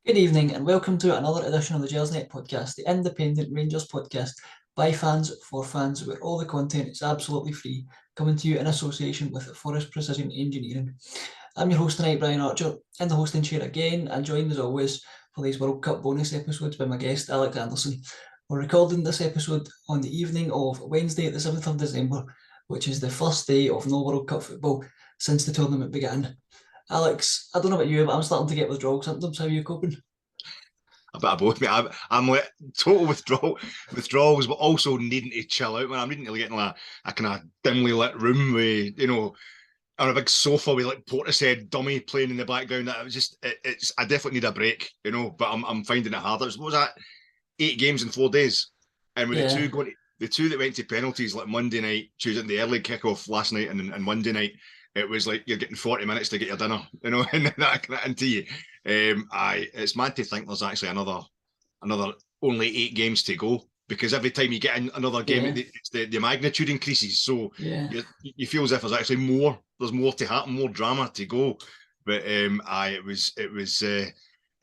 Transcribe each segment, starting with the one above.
Good evening and welcome to another edition of the Gersnet Podcast, the independent Rangers podcast by fans for fans, where all the content is absolutely free, coming to you in association with Forest Precision Engineering. I'm your host tonight, Brian Archer, in the hosting chair again, and joined as always for these World Cup bonus episodes by my guest Alex Anderson. We're recording this episode on the evening of Wednesday, the 7th of December, which is the first day of no World Cup football since the tournament began. Alex, I don't know about you, but I'm starting to get withdrawal symptoms. How are you coping? A bit of both, mate. I'm like total withdrawals, but also needing to chill out. Man, I'm needing to get in a kind of dimly lit room with, on a big sofa with like Portishead dummy playing in the background. That was just, I definitely need a break, But I'm finding it harder. What was that? 8 games in 4 days, and with the two that went to penalties, like Monday night, choosing the early kickoff last night, and Monday night, it was like you're getting 40 minutes to get your dinner, and that into you. It's mad to think there's actually another only 8 games to go, because every time you get in another game, the magnitude increases. So you feel as if there's more to happen, more drama to go. But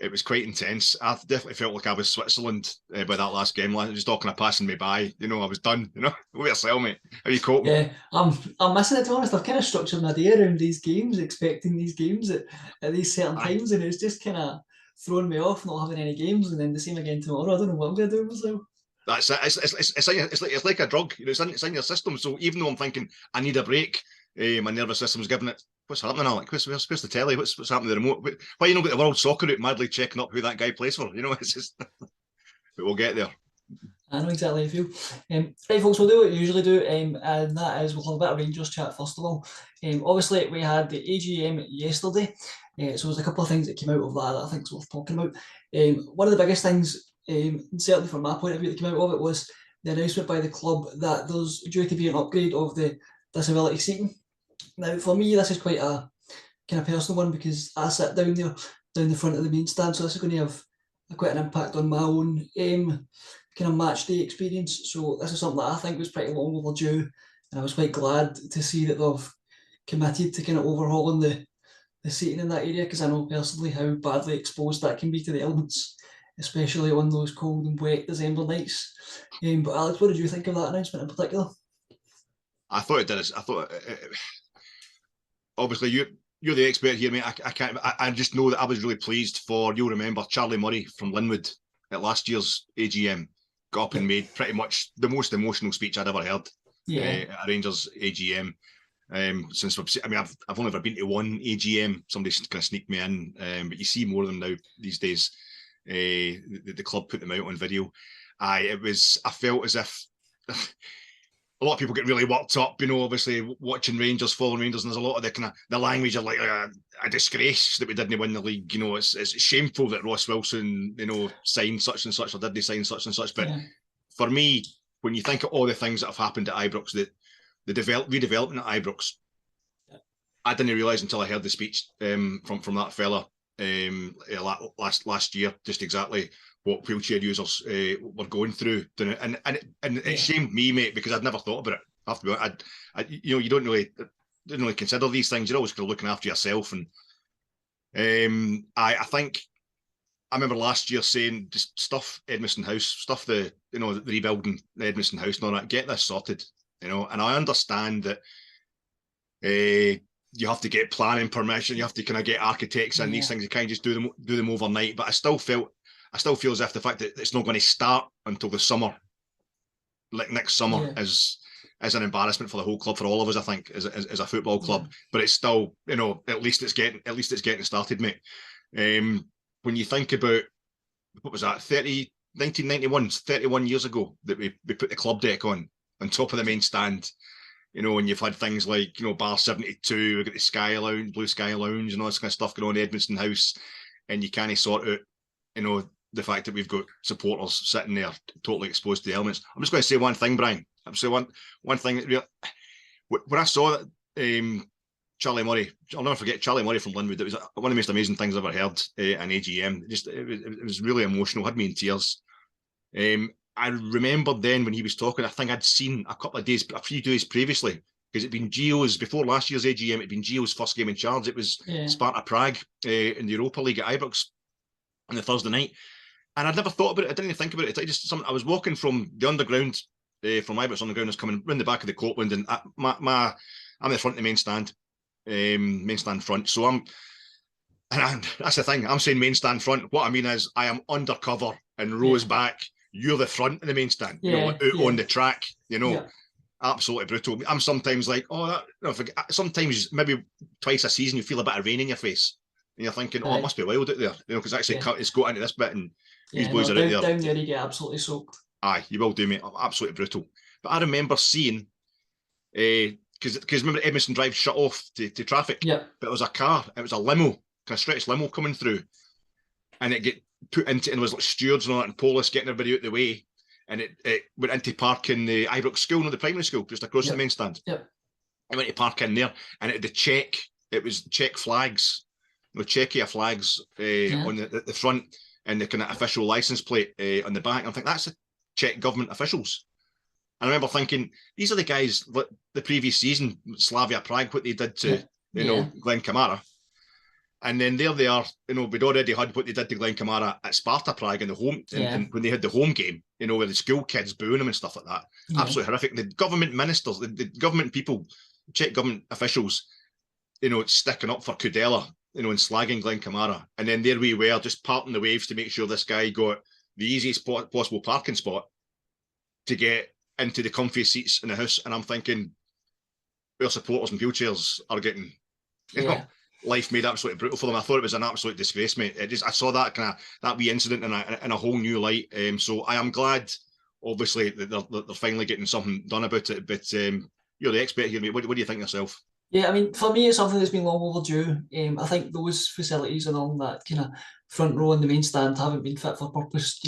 it was quite intense. I definitely felt like I was Switzerland by that last game. Like, just all kind of passing me by. I was done. What yourself, mate? How you coping? Yeah, I'm missing it, to be honest. I've kind of structured my day around these games, expecting these games at these certain times, and it's just kind of thrown me off not having any games, and then the same again tomorrow. I don't know what I'm going to do with myself. That's it. It's like a drug. It's in your system. So even though I'm thinking I need a break, my nervous system's giving it. What's happening, Alec? Where's the telly? What's happening to the remote? Why you not got the World Soccer out madly checking up who that guy plays for? It's just. But we'll get there. I know exactly how you feel. Right, folks, we'll do what we usually do, and that is we'll have a bit of Rangers chat first of all. Obviously, we had the AGM yesterday, so there's a couple of things that came out of that I think is worth talking about. One of the biggest things, certainly from my point of view, that came out of it was the announcement by the club that there's due to be an upgrade of the disability seating. Now, for me, this is quite a kind of personal one because I sit down there, down the front of the main stand, so this is going to have quite an impact on my own kind of match day experience. So this is something that I think was pretty long overdue, and I was quite glad to see that they've committed to kind of overhauling the seating in that area, because I know personally how badly exposed that can be to the elements, especially on those cold and wet December nights. But Alex, what did you think of that announcement in particular? I thought it did. I thought obviously you're the expert here, mate. I can't. I just know that I was really pleased for. You'll remember Charlie Murray from Linwood at last year's AGM got up and made pretty much the most emotional speech I'd ever heard at Rangers AGM. Since I've only ever been to one AGM. Somebody kind of sneaked me in, but you see more of them now these days. The club put them out on video. I felt as if a lot of people get really worked up, obviously watching Rangers, following Rangers, and there's a lot of the kind of the language of like a disgrace that we didn't win the league. It's shameful that Ross Wilson, signed such and such, or did they sign such and such. But for me, when you think of all the things that have happened at Ibrox, the redevelopment at Ibrox, I didn't realise until I heard the speech from that fella last year, just exactly what wheelchair users were going through, and it shamed me, mate, because I'd never thought about it. I have to be, you don't really consider these things. You're always kind of looking after yourself, and I think I remember last year saying just stuff Edmiston House, stuff the rebuilding Edmiston House and all that. Get this sorted, and I understand that. You have to get planning permission. You have to kind of get architects and these things. You can't just do them overnight. But I still feel as if the fact that it's not going to start until the summer, like next summer, is an embarrassment for the whole club, for all of us. I think as a football club. But it's still, at least it's getting started, mate. When you think about what was that, 1991, 31 years ago that we put the club deck on top of the main stand. And you've had things like, Bar 72, we've got the Sky Lounge, Blue Sky Lounge, and all this kind of stuff going on in Edmiston House, and you can't sort out, the fact that we've got supporters sitting there totally exposed to the elements. I'm just going to say one thing, Brian. I'm say one thing that really, when I saw that Charlie Murray, I'll never forget Charlie Murray from Linwood. It was one of the most amazing things I've ever heard in AGM. It was really emotional, had me in tears. I remember then when he was talking, I think I'd seen a few days previously, because it'd been Gio's, before last year's AGM, it'd been Gio's first game in charge. It was Sparta Prague in the Europa League at Ibrox. on the Thursday night. And I'd never thought about it. I didn't even think about it. It's just something. I was walking from the underground, from Ibrox Underground. I was coming round the back of the Courtland, and I'm in the front of the main stand front. So and that's the thing. I'm saying main stand front. What I mean is, I am undercover and rows back. You're the front of the main stand. Out on the track. Absolutely brutal. I'm sometimes like, sometimes maybe twice a season you feel a bit of rain in your face, and you're thinking, it must be wild out there, because actually it's got into this bit, and these boys are out there. Down there, you get absolutely soaked. Aye, you will do, mate. Absolutely brutal. But I remember seeing, because remember Edmiston Drive shut off to traffic. Yeah. But it was a car. It was a limo, kind of stretched limo coming through, and it get put into, and there was like stewards and all that, and police getting everybody out the way, and it went into park in the Ibrox school, the primary school, just across the main stand. Yep. I went to park in there, and it was Czech flags, Czechia flags on the front, and the kind of official license plate on the back. I think that's the Czech government officials. And I remember thinking, these are the guys the previous season, Slavia Prague, what they did to Glenn Kamara. And then there they are, we'd already had what they did to Glenn Kamara at Sparta Prague in the home, and when they had the home game, where the school kids booing them and stuff like that. Yeah. Absolutely horrific. The government ministers, the government people, Czech government officials, sticking up for Kudela, and slagging Glenn Kamara. And then there we were, just parting the waves to make sure this guy got the easiest possible parking spot to get into the comfy seats in the house. And I'm thinking, our supporters in wheelchairs are getting, life made absolutely brutal for them. I thought it was an absolute disgrace, mate. I saw that wee incident in a whole new light. So I am glad, obviously, that they're finally getting something done about it. But you're the expert here, mate. What do you think yourself? Yeah, I mean, for me, it's something that's been long overdue. I think those facilities and all that kind of front row in the main stand haven't been fit for purpose,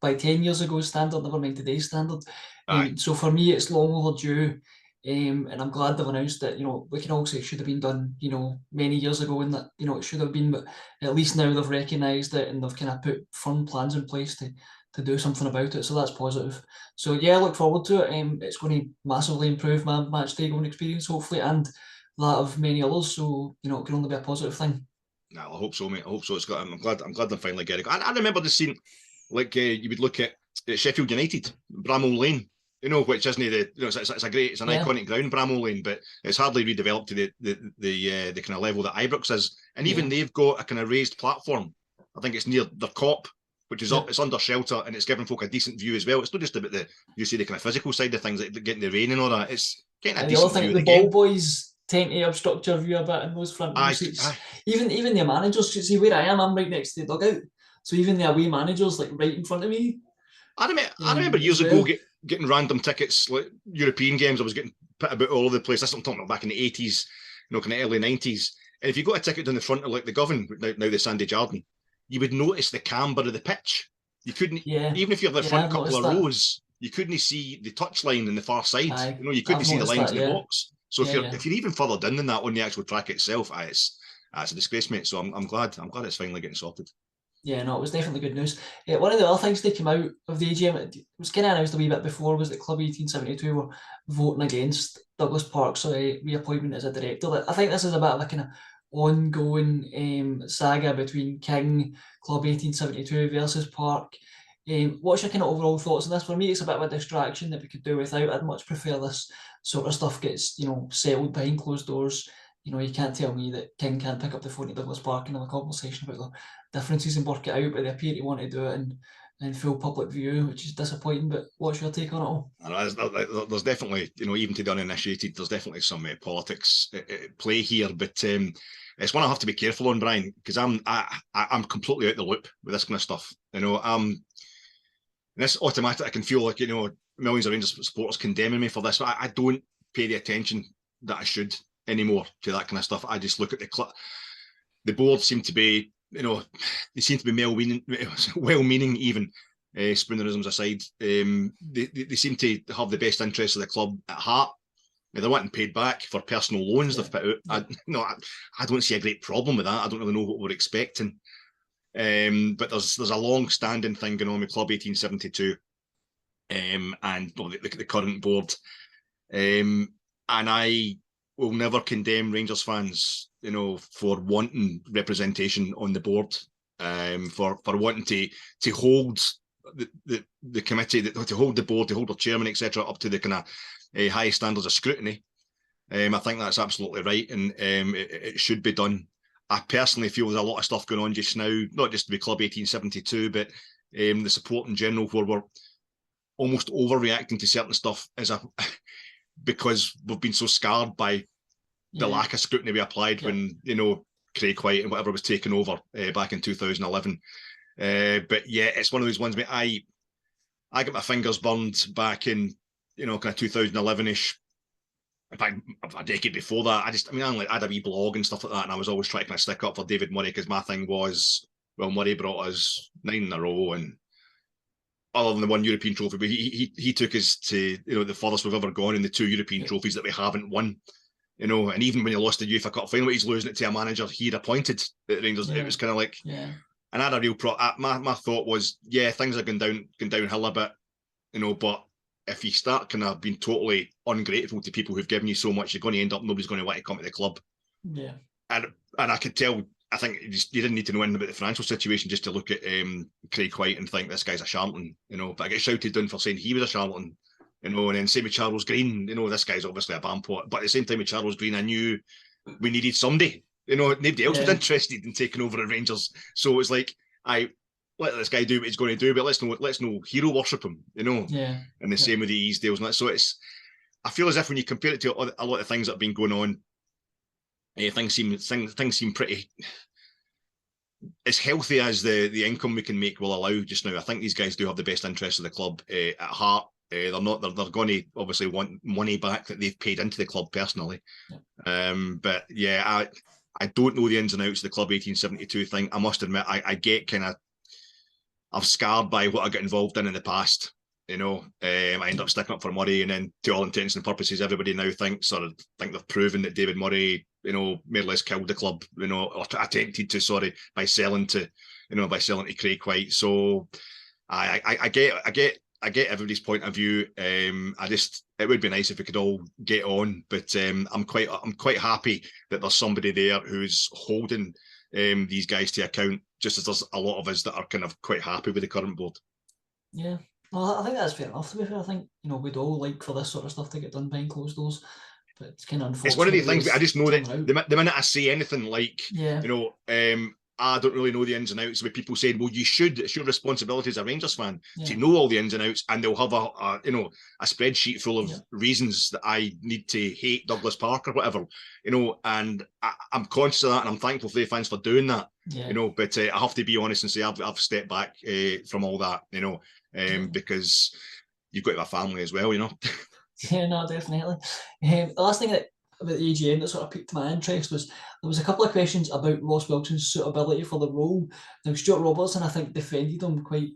by 10 years ago's standard, never mind today's standard. So for me, it's long overdue. And I'm glad they've announced that, we can all say it should have been done, many years ago, and that, it should have been, but at least now they've recognised it and they've kind of put firm plans in place to do something about it. So that's positive. So yeah, I look forward to it. It's going to massively improve my match day going experience, hopefully, and that of many others. So, it can only be a positive thing. No, I hope so, mate. I hope so. I'm glad they finally get it. I remember the scene, like you would look at Sheffield United, Bramall Lane, which isn't it's an iconic ground, Bramall Lane, but it's hardly redeveloped to the kind of level that Ibrox is. And even they've got a kind of raised platform. I think it's near their cop, which is up, it's under shelter, and it's giving folk a decent view as well. It's not just about the kind of physical side of things, like getting the rain and all that. It's getting a decent view of the game. The ball boys tend to obstruct your view a bit in those front row seats. Even the managers, see where I am, I'm right next to the dugout. So even the away managers, like right in front of me. I remember years ago getting random tickets, like European games. I was getting put about all over the place. That's what I'm talking about back in the 80s, kind of early 90s. And if you got a ticket down the front of like the Govan, now the Sandy Jardine, you would notice the camber of the pitch. You couldn't, even if you're the front couple of rows, you couldn't see the touchline on the far side. You couldn't see the lines in the box. So if you're even further down than that on the actual track itself, it's a disgrace, mate. So I'm glad it's finally getting sorted. Yeah, no, it was definitely good news. One of the other things that came out of the AGM, it was kind of announced a wee bit before, was that Club 1872 were voting against Douglas Park's reappointment as a director. I think this is a bit of a kind of ongoing saga between King, Club 1872 versus Park. What's your kind of overall thoughts on this? For me, it's a bit of a distraction that we could do without. I'd much prefer this sort of stuff gets, settled behind closed doors. You can't tell me that King can't pick up the phone to Douglas Park and have a conversation about the differences and work it out, but they appear to want to do it in full public view, which is disappointing. But what's your take on it all? There's definitely, even to the uninitiated, there's definitely some politics at play here, but it's one I have to be careful on, Brian, because I'm completely out the loop with this kind of stuff. This automatic, I can feel like, millions of Rangers supporters condemning me for this, but I don't pay the attention that I should anymore to that kind of stuff. I just look at the board seem to be, they seem to be well-meaning even, spoonerisms aside. They seem to have the best interests of the club at heart. They're wanting paid back for personal loans they've put out. I don't see a great problem with that. I don't really know what we're expecting. But there's a long-standing thing going on with Club 1872 and the current board. And I will never condemn Rangers fans, for wanting representation on the board. for wanting to hold the committee, to hold the board, to hold the chairman, etc., up to the kind of highest standards of scrutiny. I think that's absolutely right, and it should be done. I personally feel there's a lot of stuff going on just now, not just with Club 1872, but the support in general, where we're almost overreacting to certain stuff because we've been so scarred by the lack of scrutiny we applied when, Craig White and whatever was taken over back in 2011. But yeah, it's one of those ones where I got my fingers burned back in, kind of 2011-ish. In fact, a decade before that, I had a wee blog and stuff like that, and I was always trying to kind of stick up for David Murray, because my thing was, well, Murray brought us 9 in a row, and other than the one European trophy, but he took us to, the furthest we've ever gone in the 2 European trophies that we haven't won. And even when he lost the UEFA Cup final, he's losing it to a manager he'd appointed at Rangers. It was kind of like, and I had a real my thought was, things are going downhill a bit, but if you start kind of being totally ungrateful to people who've given you so much, you're going to end up, nobody's going to want to come to the club. Yeah. And I could tell, I think you didn't need to know anything about the financial situation just to look at Craig White and think this guy's a charlatan, but I get shouted down for saying he was a charlatan, and then same with Charles Green, this guy's obviously a bandpot, but at the same time with Charles Green, I knew we needed somebody, nobody else was interested in taking over at Rangers. So it was like, let this guy do what he's going to do, but let's no hero worship him, And the same with the Easdales and that. So I feel as if when you compare it to a lot of things that have been going on, things seem pretty as healthy as the income we can make will allow just now. I think these guys do have the best interests of the club at heart. They're going to obviously want money back that they've paid into the club personally. But yeah, I don't know the ins and outs of the Club 1872 thing. I must admit, I get kind of, I'm scarred by what I got involved in the past. I end up sticking up for Murray, and then to all intents and purposes, everybody now thinks they've proven that David Murray, more or less killed the club, or attempted to, by selling to Craig White. So I get everybody's point of view. It would be nice if we could all get on, but I'm quite happy that there's somebody there who's holding these guys to account, just as there's a lot of us that are kind of quite happy with the current board. Yeah, well, I think that's fair enough. To be fair, I think we'd all like for this sort of stuff to get done behind closed doors, but it's kind of unfortunate. It's one of the things. I just know that the minute I say anything like, I don't really know the ins and outs, with people saying, well, you should, it's your responsibility as a Rangers fan to know all the ins and outs, and they'll have a spreadsheet full of reasons that I need to hate Douglas Park or whatever, and I'm conscious of that, and I'm thankful for the fans for doing that, but I have to be honest and say I've stepped back from all that, because you've got to have a family as well, Yeah, no, definitely. The last thing about the AGM that sort of piqued my interest was there was a couple of questions about Ross Wilson's suitability for the role. Now, Stuart Robertson, I think, defended him quite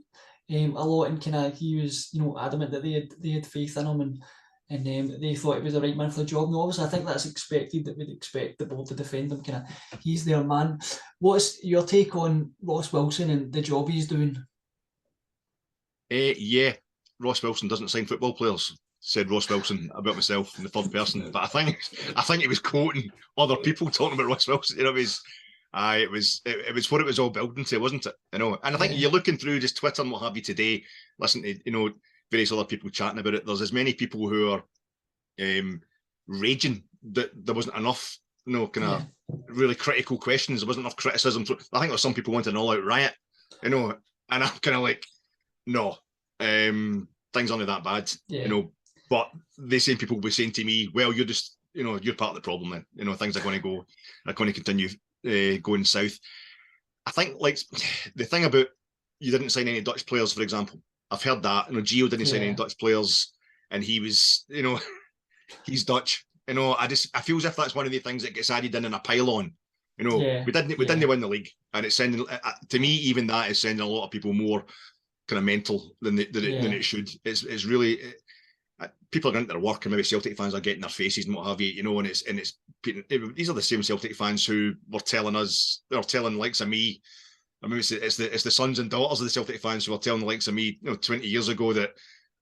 a lot, and kind of he was, adamant that they had faith in him, and they thought he was the right man for the job. Now, obviously, I think that's expected, that we'd expect the board to defend him. Kind of, he's their man. What's your take on Ross Wilson and the job he's doing? Yeah, Ross Wilson doesn't sign football players, said Ross Wilson about myself in the third person, but I think he was quoting other people talking about Ross Wilson. It was what it was all building to, wasn't it? And I think you're looking through just Twitter and what have you today, listen to various other people chatting about it. There's as many people who are raging that there wasn't enough, kind of really critical questions. There wasn't enough criticism. I think there's some people wanting an all-out riot, and I'm kind of like, no, things aren't that bad, But the same people will be saying to me, well, you're just, you're part of the problem then. Things are going to continue going south. I think, like, the thing about you didn't sign any Dutch players, for example, I've heard that. Gio didn't sign any Dutch players, and he was, he's Dutch. I feel as if that's one of the things that gets added in a pile on. We didn't win the league, and it's sending, to me, even that is sending a lot of people more kind of mental than it should. It's really, people are going to their work, and maybe Celtic fans are getting their faces and what have you, and these are the same Celtic fans who were telling likes of me. I mean, it's the sons and daughters of the Celtic fans who were telling the likes of me, 20 years ago, that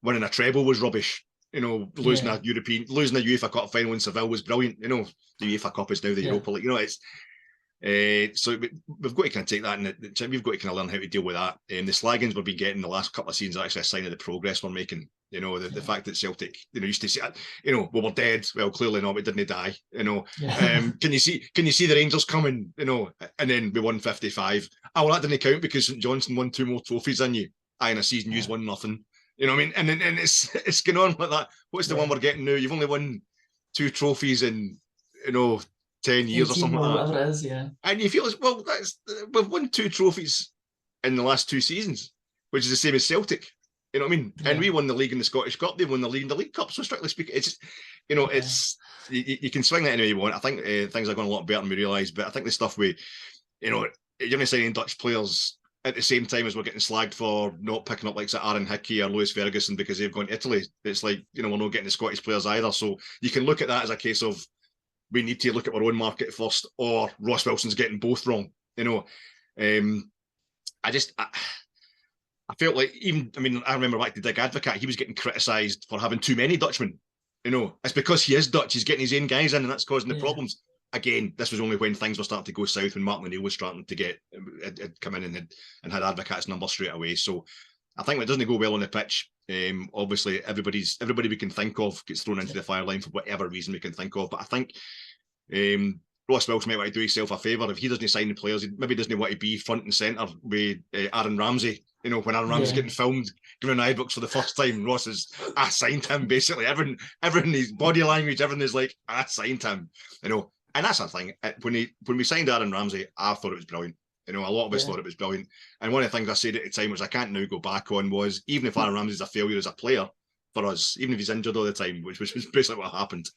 winning a treble was rubbish. Losing a UEFA Cup final in Seville was brilliant. The UEFA Cup is now the Europa League. So we've got to kind of take that, and we've got to kind of learn how to deal with that. The slaggings we've been getting the last couple of seasons are actually a sign of the progress we're making. You know, the fact that Celtic, you know, used to say, you know, well, we're dead. Well, clearly not. We didn't die. You know, can you see the Rangers coming? You know, and then we won 55. Oh, well, that didn't count because St Johnstone won 2 more trophies than you. In a season, you've won nothing. You know what I mean? And it's going on like that. What's the one we're getting now? You've only won 2 trophies in, you know, 10 years or something like that. Whatever it is, yeah. And you feel well, we've won 2 trophies in the last 2 seasons, which is the same as Celtic. You know what I mean? Yeah. And we won the league and the Scottish Cup. They won the league and the League Cup. So strictly speaking, it's just, you know, it's you can swing that any way you want. I think things are going a lot better than we realise. But I think the stuff you know, you're going to sign Dutch players at the same time as we're getting slagged for not picking up like Aaron Hickey or Lewis Ferguson because they've gone to Italy. It's like, you know, we're not getting the Scottish players either. So you can look at that as a case of we need to look at our own market first, or Ross Wilson's getting both wrong. You know, I felt like I remember back to Dig Advocat, he was getting criticised for having too many Dutchmen. You know, it's because he is Dutch, he's getting his own guys in, and that's causing the problems. Again, this was only when things were starting to go south, when Martin O'Neill was starting to had come in and had Advocat's number straight away. So I think it doesn't go well on the pitch. Obviously, everybody we can think of gets thrown into the fire line for whatever reason we can think of. But I think Ross Wilson might want to do himself a favour if he doesn't sign the players. He maybe doesn't want to be front and centre with Aaron Ramsey. You know, when Aaron Ramsey's getting filmed, giving Ibrox for the first time, Ross is, I signed him, basically. Everything, his body language, everything is like, I signed him. You know, and that's the thing. When we signed Aaron Ramsey, I thought it was brilliant. You know, a lot of us thought it was brilliant. And one of the things I said at the time, which I can't now go back on, was even if Aaron Ramsey's a failure as a player for us, even if he's injured all the time, which was basically what happened,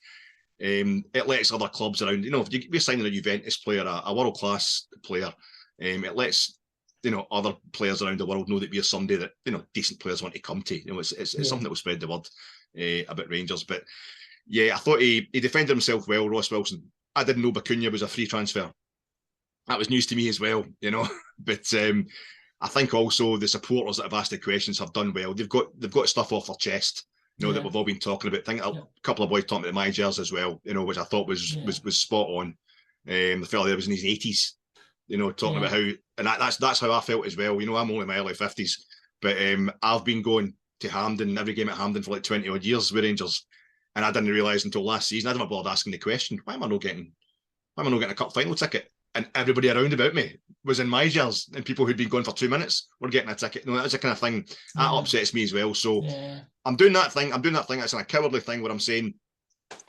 it lets other clubs around, you know, if you're signing a Juventus player, a world-class player, it lets, you know, other players around the world know that we're somebody that, you know, decent players want to come to. You know, it's something that will spread the word about Rangers. But yeah, I thought he defended himself well, Ross Wilson. I didn't know Bacuna was a free transfer. That was news to me as well, you know. But I think also the supporters that have asked the questions have done well. They've got stuff off their chest, you know, that we've all been talking about. I think a couple of boys talking about my jers as well, you know, which I thought was spot on. The fella there was in his 80s, you know, talking about how, and that's how I felt as well. You know, I'm only in my early 50s, but I've been going to Hampden, every game at Hampden for like 20 odd years with Rangers, and I didn't realise until last season, I didn't bother asking the question, why am I not getting a cup final ticket? And everybody around about me was in my jers, and people who'd been going for 2 minutes were getting a ticket. You know, that's the kind of thing that upsets me as well. So I'm doing that thing. It's a cowardly thing where I'm saying,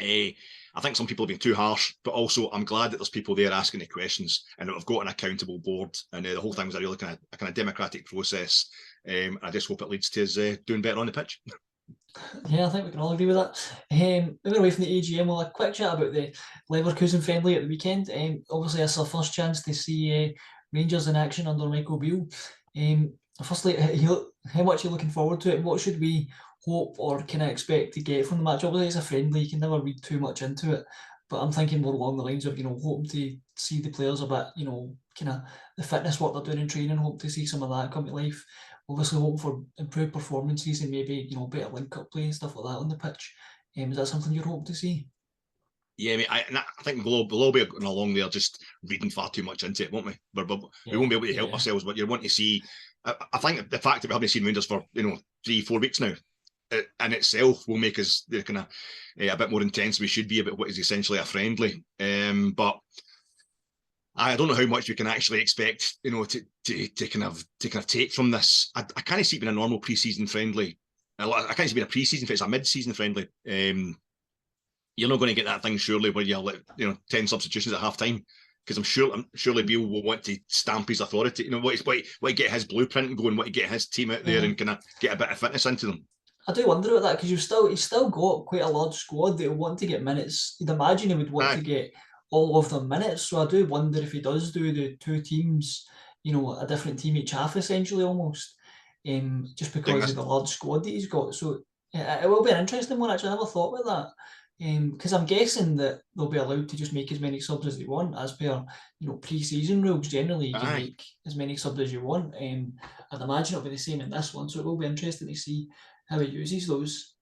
I think some people have been too harsh, but also I'm glad that there's people there asking the questions and that we've got an accountable board, and the whole thing was a really kind of democratic process. I just hope it leads to us doing better on the pitch. Yeah, I think we can all agree with that. Moving away from the AGM, we'll have a quick chat about the Leverkusen friendly at the weekend. Obviously, it's our first chance to see Rangers in action under Michael Beale. Firstly, how much are you looking forward to it? What should we hope or can I expect to get from the match? Obviously, it's a friendly, you can never read too much into it, but I'm thinking more along the lines of, you know, hoping to see the players a bit, you know, kind of the fitness work they're doing in training, hope to see some of that come to life. Obviously hoping for improved performances and maybe, you know, better link-up play and stuff like that on the pitch. Is that something you're hoping to see? Yeah, I think we'll all be going along there just reading far too much into it, won't we? We won't be able to help ourselves, but you want to see... I think the fact that we haven't seen Rangers for, you know, 3-4 weeks now, in itself will make us kind of a bit more intense than we should be about what is essentially a friendly. But I don't know how much we can actually expect, you know, to kind of take from this. I can't see it being a normal pre-season friendly. I can't see it being a pre-season, if it's a mid-season friendly. You're not going to get that thing surely where you have, you know, 10 substitutions at half time, because surely Beale will want to stamp his authority. You know, what to get his blueprint and go, and what to get his team out there and kind of get a bit of fitness into them. I do wonder about that, because he's still got quite a large squad that will want to get minutes. You'd imagine he would want to get all of them minutes. So I do wonder if he does do the 2 teams, you know, a different team each half essentially almost, just because of the large squad that he's got. So it will be an interesting one actually. I never thought about that. Because I'm guessing that they'll be allowed to just make as many subs as they want, as per, you know, pre-season rules. Generally, you can make as many subs as you want. I'd imagine it'll be the same in this one, so it will be interesting to see how he uses those.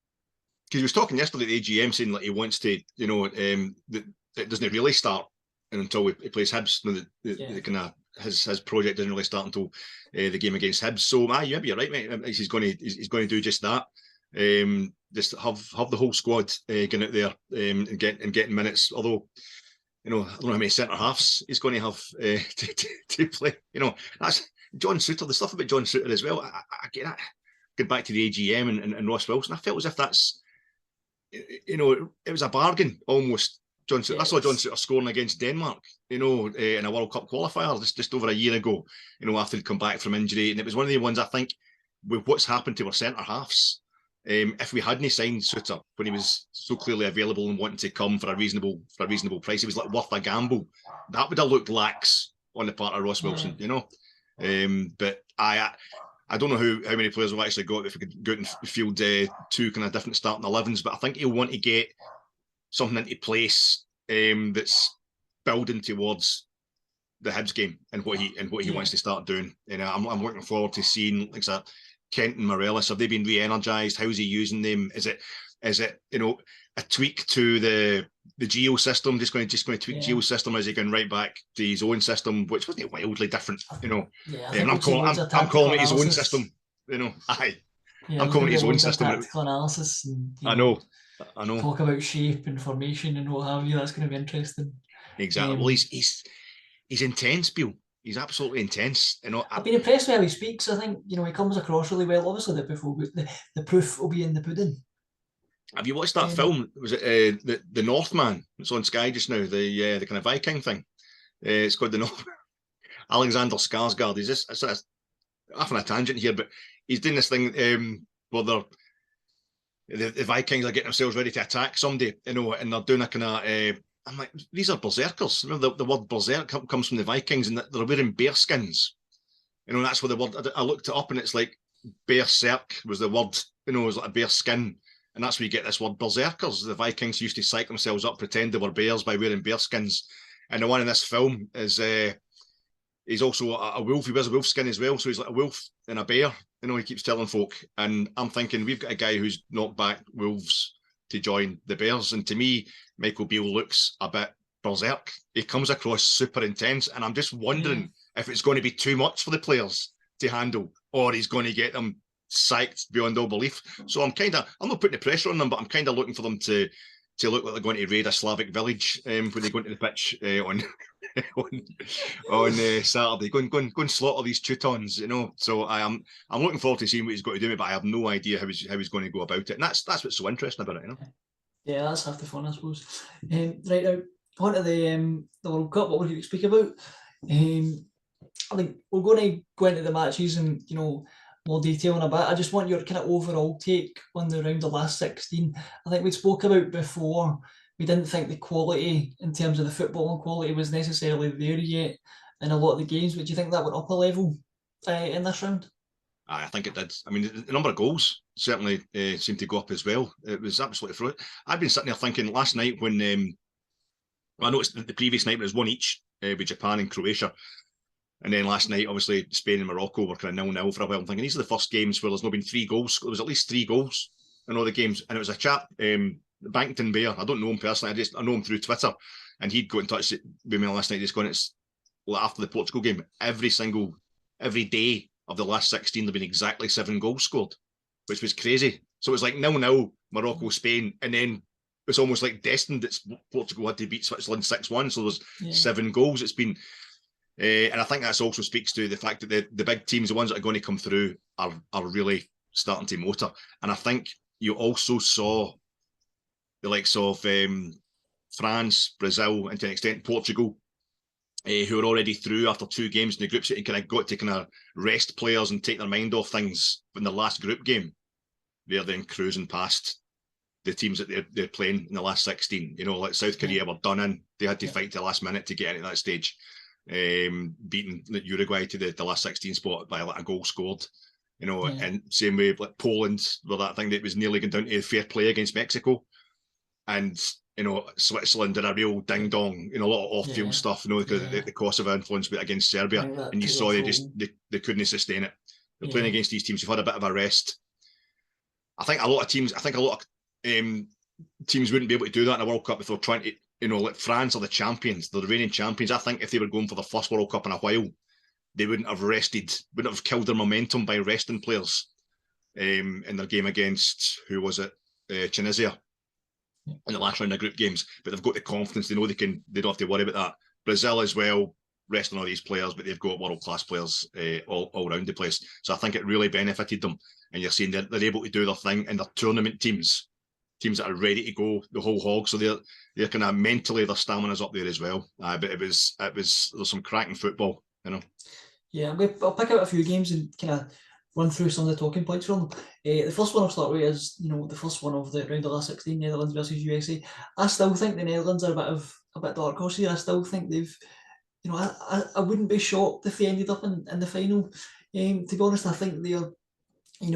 Because he was talking yesterday at the AGM saying like he wants to, you know, that it doesn't really start and until he plays Hibs, the kind of his project doesn't really start until the game against Hibs. So, you're right, mate. He's going to do just that. Just have the whole squad getting out there and getting minutes. Although, I don't know how many centre halves he's going to have to play. That's John Souttar. The stuff about John Souttar as well. I get that. Get back to the AGM and Ross Wilson. I felt as if that's, it was a bargain almost. John Souttar, I saw John Souttar scoring against Denmark, in a World Cup qualifier just over a year ago, after he'd come back from injury. And it was one of the ones, I think, with what's happened to our centre halves, if we hadn't signed Souttar when he was so clearly available and wanting to come for a reasonable price, it was like worth a gamble. That would have looked lax on the part of Ross Wilson, But I don't know how many players we've actually got if we could go out and field two kind of different starting 11s, but I think he'll want to get something into place that's building towards the Hibs game and what he wants to start doing. I'm looking forward to seeing like that. Kent and Morelos, have they been re-energised? How's he using them? Is it a tweak to the Geo system? Just going to tweak Geo system? Is he going right back to his own system, which wasn't wildly different? I'm calling it his own system. I'm calling it his own system. Tactical analysis. And, I know. Talk about shape and formation and what have you. That's going to be interesting. Exactly. Well, he's intense, Bill. He's absolutely intense. I've been impressed with how he speaks. I think he comes across really well. Obviously, the proof will be in the pudding. Have you watched that film? Was it the Northman? It's on Sky just now. The kind of Viking thing. It's called the North. Alexander Skarsgård. He's just off on a tangent here, but he's doing this thing where the Vikings are getting themselves ready to attack somebody, and they're doing a kind of. I'm like, these are berserkers. Remember the word berserk comes from the Vikings, and they're wearing bear skins. That's where the word. I looked it up, and it's like berserk was the word. It was like a bear skin, and that's where you get this word berserkers. The Vikings used to psych themselves up, pretend they were bears by wearing bear skins. And the one in this film is he's also a wolf. He wears a wolf skin as well, so he's like a wolf and a bear. He keeps telling folk, and I'm thinking we've got a guy who's knocked back wolves to join the Bears, and to me, Michael Beale looks a bit berserk. He comes across super intense, and I'm just wondering if it's going to be too much for the players to handle, or he's going to get them psyched beyond all belief. So I'm not putting the pressure on them, but I'm kind of looking for them to look like they're going to raid a Slavic village when they go into the pitch on Saturday. Go and slaughter these Teutons, So I'm looking forward to seeing what he's got to do, but I have no idea how he's going to go about it. And that's what's so interesting about it, Yeah, that's half the fun, I suppose. Right now, on to the World Cup. What would you speak about? I think we're going to go into the matches and more detail in a bit. I just want your kind of overall take on the round of last 16. I think we spoke about before, we didn't think the quality in terms of the football quality was necessarily there yet in a lot of the games. But do you think that went up a level in this round? I think it did. I mean, the number of goals certainly seemed to go up as well. It was absolutely through it. I've been sitting there thinking last night when I noticed the previous night it was 1 each with Japan and Croatia. And then last night, obviously, Spain and Morocco were kind of 0-0 for a while. I'm thinking these are the first games where there's not been 3 goals. There was at least 3 goals in all the games. And it was a chap, Bankton Bayer. I don't know him personally. I know him through Twitter. And he'd got in touch with me last night. Just going, it's after the Portugal game, every day of the last 16, there've been exactly 7 goals scored, which was crazy. So it was like 0-0, Morocco, Spain. And then it's almost like destined that Portugal had to beat Switzerland 6-1. So there's 7 goals. It's been... and I think that also speaks to the fact that the big teams, the ones that are going to come through, are really starting to motor. And I think you also saw the likes of France, Brazil, and to an extent Portugal, who are already through after 2 games in the groups, and kind of got to kind of rest players and take their mind off things in the last group game. They're then cruising past the teams that they're playing in the last 16. Like South Korea were done in. They had to fight to the last minute to get into that stage. Beating Uruguay to the last 16 spot by like a goal scored, and same way like Poland, where that thing that was nearly going down to fair play against Mexico, and Switzerland did a real ding dong, a lot of off-field stuff, because the Kosovo influence against Serbia, and you saw they couldn't sustain it. They're playing against these teams who've had a bit of a rest. I think a lot of teams wouldn't be able to do that in a World Cup if they're trying to like France are the champions, they're the reigning champions. I think if they were going for the first World Cup in a while, they wouldn't have killed their momentum by resting players in their game against, who was it? Tunisia in the last round of group games. But they've got the confidence, they know they don't have to worry about that. Brazil as well, resting all these players, but they've got world-class players all around the place. So I think it really benefited them. And you're seeing they're able to do their thing in their tournament teams that are ready to go the whole hog. So they're kind of mentally, their stamina's up there as well. But there's some cracking football, Yeah, I'll pick out a few games and kind of run through some of the talking points from them. The first one I'll start with is, the first one of the round of last 16, Netherlands versus USA. I still think the Netherlands are a bit dark horse here. I still think they've, I wouldn't be shocked if they ended up in the final. To be honest, I think they're,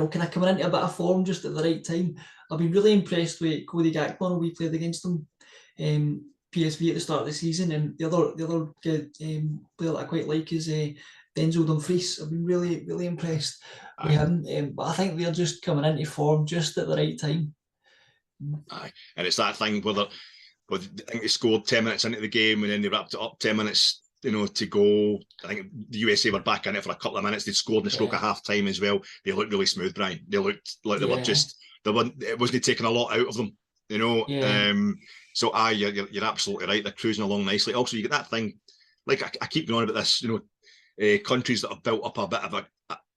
kind of coming into a bit of form just at the right time. I've been really impressed with Cody Gakpo. We played against them, PSV at the start of the season, and the other player that I quite like is Denzel Dumfries. I've been really, really impressed with him. But I think they're just coming into form just at the right time. Aye, and it's that thing where I think they scored 10 minutes into the game and then they wrapped it up 10 minutes, to go. I think the USA were back in it for a couple of minutes. They scored in the stroke of half time as well. They looked really smooth, Brian. They looked like they were just, it wasn't taking a lot out of them, So you're absolutely right. They're cruising along nicely. Also, you get that thing, like I keep going on about this, countries that have built up a bit of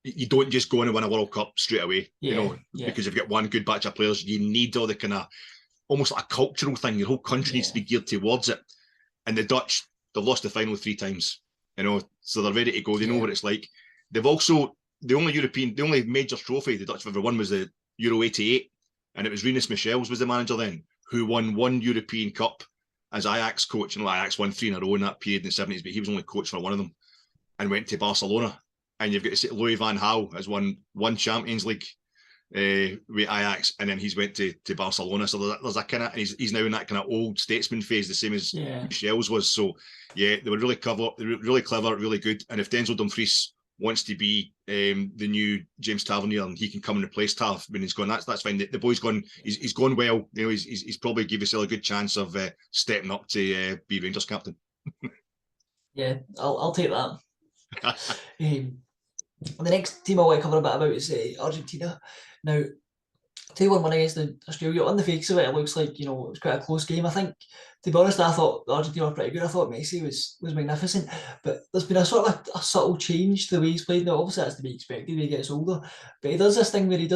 you don't just go in and win a World Cup straight away, because you've got one good batch of players. You need all the kind of, almost like a cultural thing. Your whole country needs to be geared towards it. And the Dutch, they've lost the final 3 times, so they're ready to go. They know what it's like. They've also, the only major trophy the Dutch have ever won was the Euro 88. And it was Rinus Michels was the manager then, who won 1 European Cup as Ajax coach. Ajax won 3 in a row in that period in the 70s, but he was only coach for one of them and went to Barcelona. And you've got to say Louis van Gaal has won 1 Champions League with Ajax, and then he's went to Barcelona. So there's a kind of, he's now in that kind of old statesman phase, the same as Michel's was. So they were really clever, really good. And if Denzel Dumfries wants to be the new James Tavernier and he can come and replace Tav when he's gone, that's fine. The boy's gone, he's gone well. He's probably give himself a good chance of stepping up to be Rangers captain. Yeah, I'll take that. The next team I want to cover a bit about is Argentina. Now, 2-1 against Australia. On the face of it, it looks like, it was quite a close game. I think, to be honest, I thought Argentina were pretty good. I thought Messi was magnificent. But there's been a sort of a subtle change to the way he's played. Now, obviously, that's to be expected when he gets older. But he does this thing where he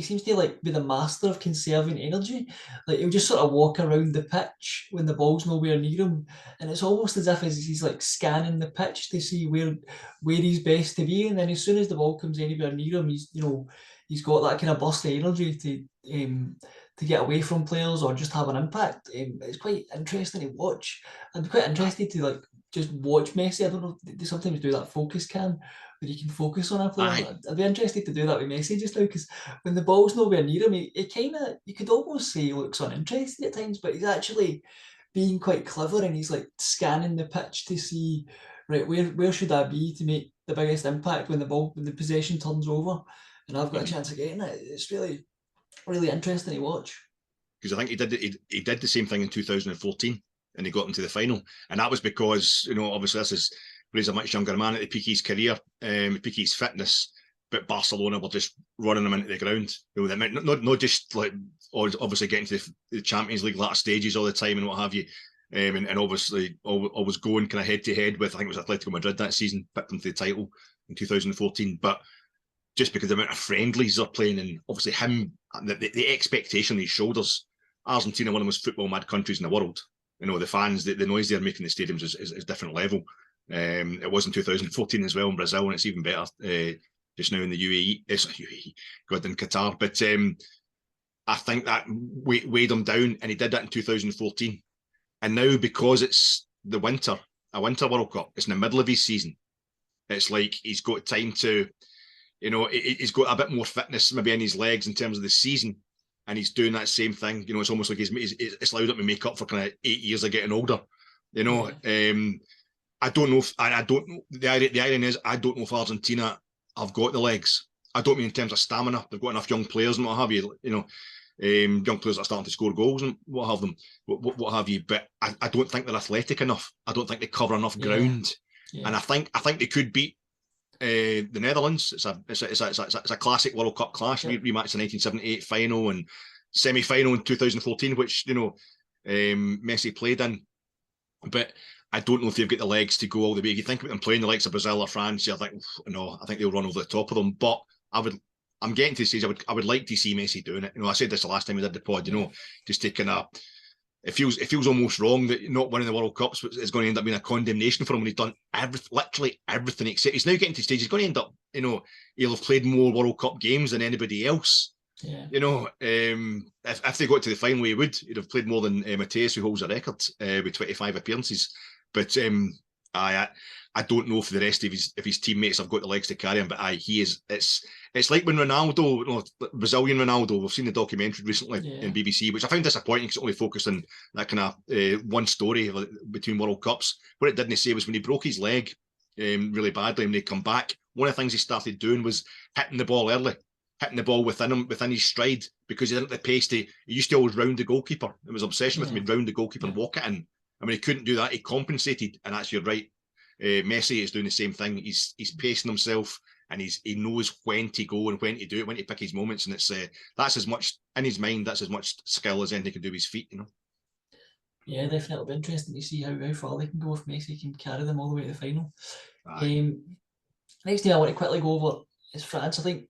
seems to be the master of conserving energy. Like, he'll just sort of walk around the pitch when the ball's nowhere near him. And it's almost as if he's like scanning the pitch to see where he's best to be. And then as soon as the ball comes anywhere near him, he's got that kind of burst of energy to get away from players or just have an impact. It's quite interesting to watch. I'd be quite interested to just watch Messi. I don't know, they sometimes do that focus cam where you can focus on a player. I'd be interested to do that with Messi just now, because when the ball's nowhere near him, he kind of, you could almost say he looks uninterested at times, but he's actually being quite clever, and he's like scanning the pitch to see, right, where should I be to make the biggest impact when the possession turns over and I've got a chance of getting it. It's really, really interesting to watch. Because I think he did the same thing in 2014 and he got into the final. And that was because, obviously this is where he's a much younger man at the peak of his career, peak of his fitness, but Barcelona were just running him into the ground. Not just obviously getting to the Champions League latter stages all the time and what have you. And obviously always going kind of head to head with, I think it was Atletico Madrid that season, picked them to the title in 2014. But just because the amount of friendlies they're playing, and obviously him, the expectation on his shoulders. Argentina, one of the most football mad countries in the world. The fans, the noise they're making in the stadiums is different level. It was in 2014 as well in Brazil, and it's even better just now in the UAE, in Qatar. But I think that weighed him down, and he did that in 2014. And now, because it's a winter World Cup, it's in the middle of his season. It's like he's got time to, he's got a bit more fitness maybe in his legs in terms of the season, and he's doing that same thing. It's almost like it's allowed him to make up for kind of 8 years of getting older. I don't know. I don't know. The irony is, I don't know if Argentina have got the legs. I don't mean in terms of stamina. They've got enough young players and what have you. young players that are starting to score goals and what have them, what have you. But I don't think they're athletic enough. I don't think they cover enough ground. And I think they could beat the Netherlands. It's a classic World Cup clash. Rematch the 1978 final and semi-final in 2014, which Messi played in. But I don't know if they've got the legs to go all the way. If you think about them playing the likes of Brazil or France, I think they'll run over the top of them. But I'm getting to the stage I would like to see Messi doing it. I said this the last time we did the pod. Just taking it feels almost wrong that not winning the World Cups is going to end up being a condemnation for him when he's done literally everything except he's now getting to the stage he's going to end up, he'll have played more World Cup games than anybody else. Yeah. If they got to the final, he'd have played more than Mateus, who holds a record with 25 appearances. But I don't know if the rest of his teammates have got the legs to carry him. But he is. It's like when Ronaldo, Brazilian Ronaldo. We've seen the documentary recently in BBC, which I found disappointing because it only focused on that kind of one story between World Cups. What it didn't say was when he broke his leg really badly and when he come back, one of the things he started doing was hitting the ball early. Hitting the ball within his stride, because he didn't have the pace he used to always round the goalkeeper. It was obsession with him. He'd round the goalkeeper and walk it in. I mean, he couldn't do that. He compensated, and that's, you're right. Messi is doing the same thing. He's pacing himself, and he knows when to go and when to do it, when to pick his moments, and it's that's as much in his mind. That's as much skill as anything he can do with his feet. Yeah, definitely. It'll be interesting to see how far they can go if Messi can carry them all the way to the final. Next thing I want to quickly go over is France. I think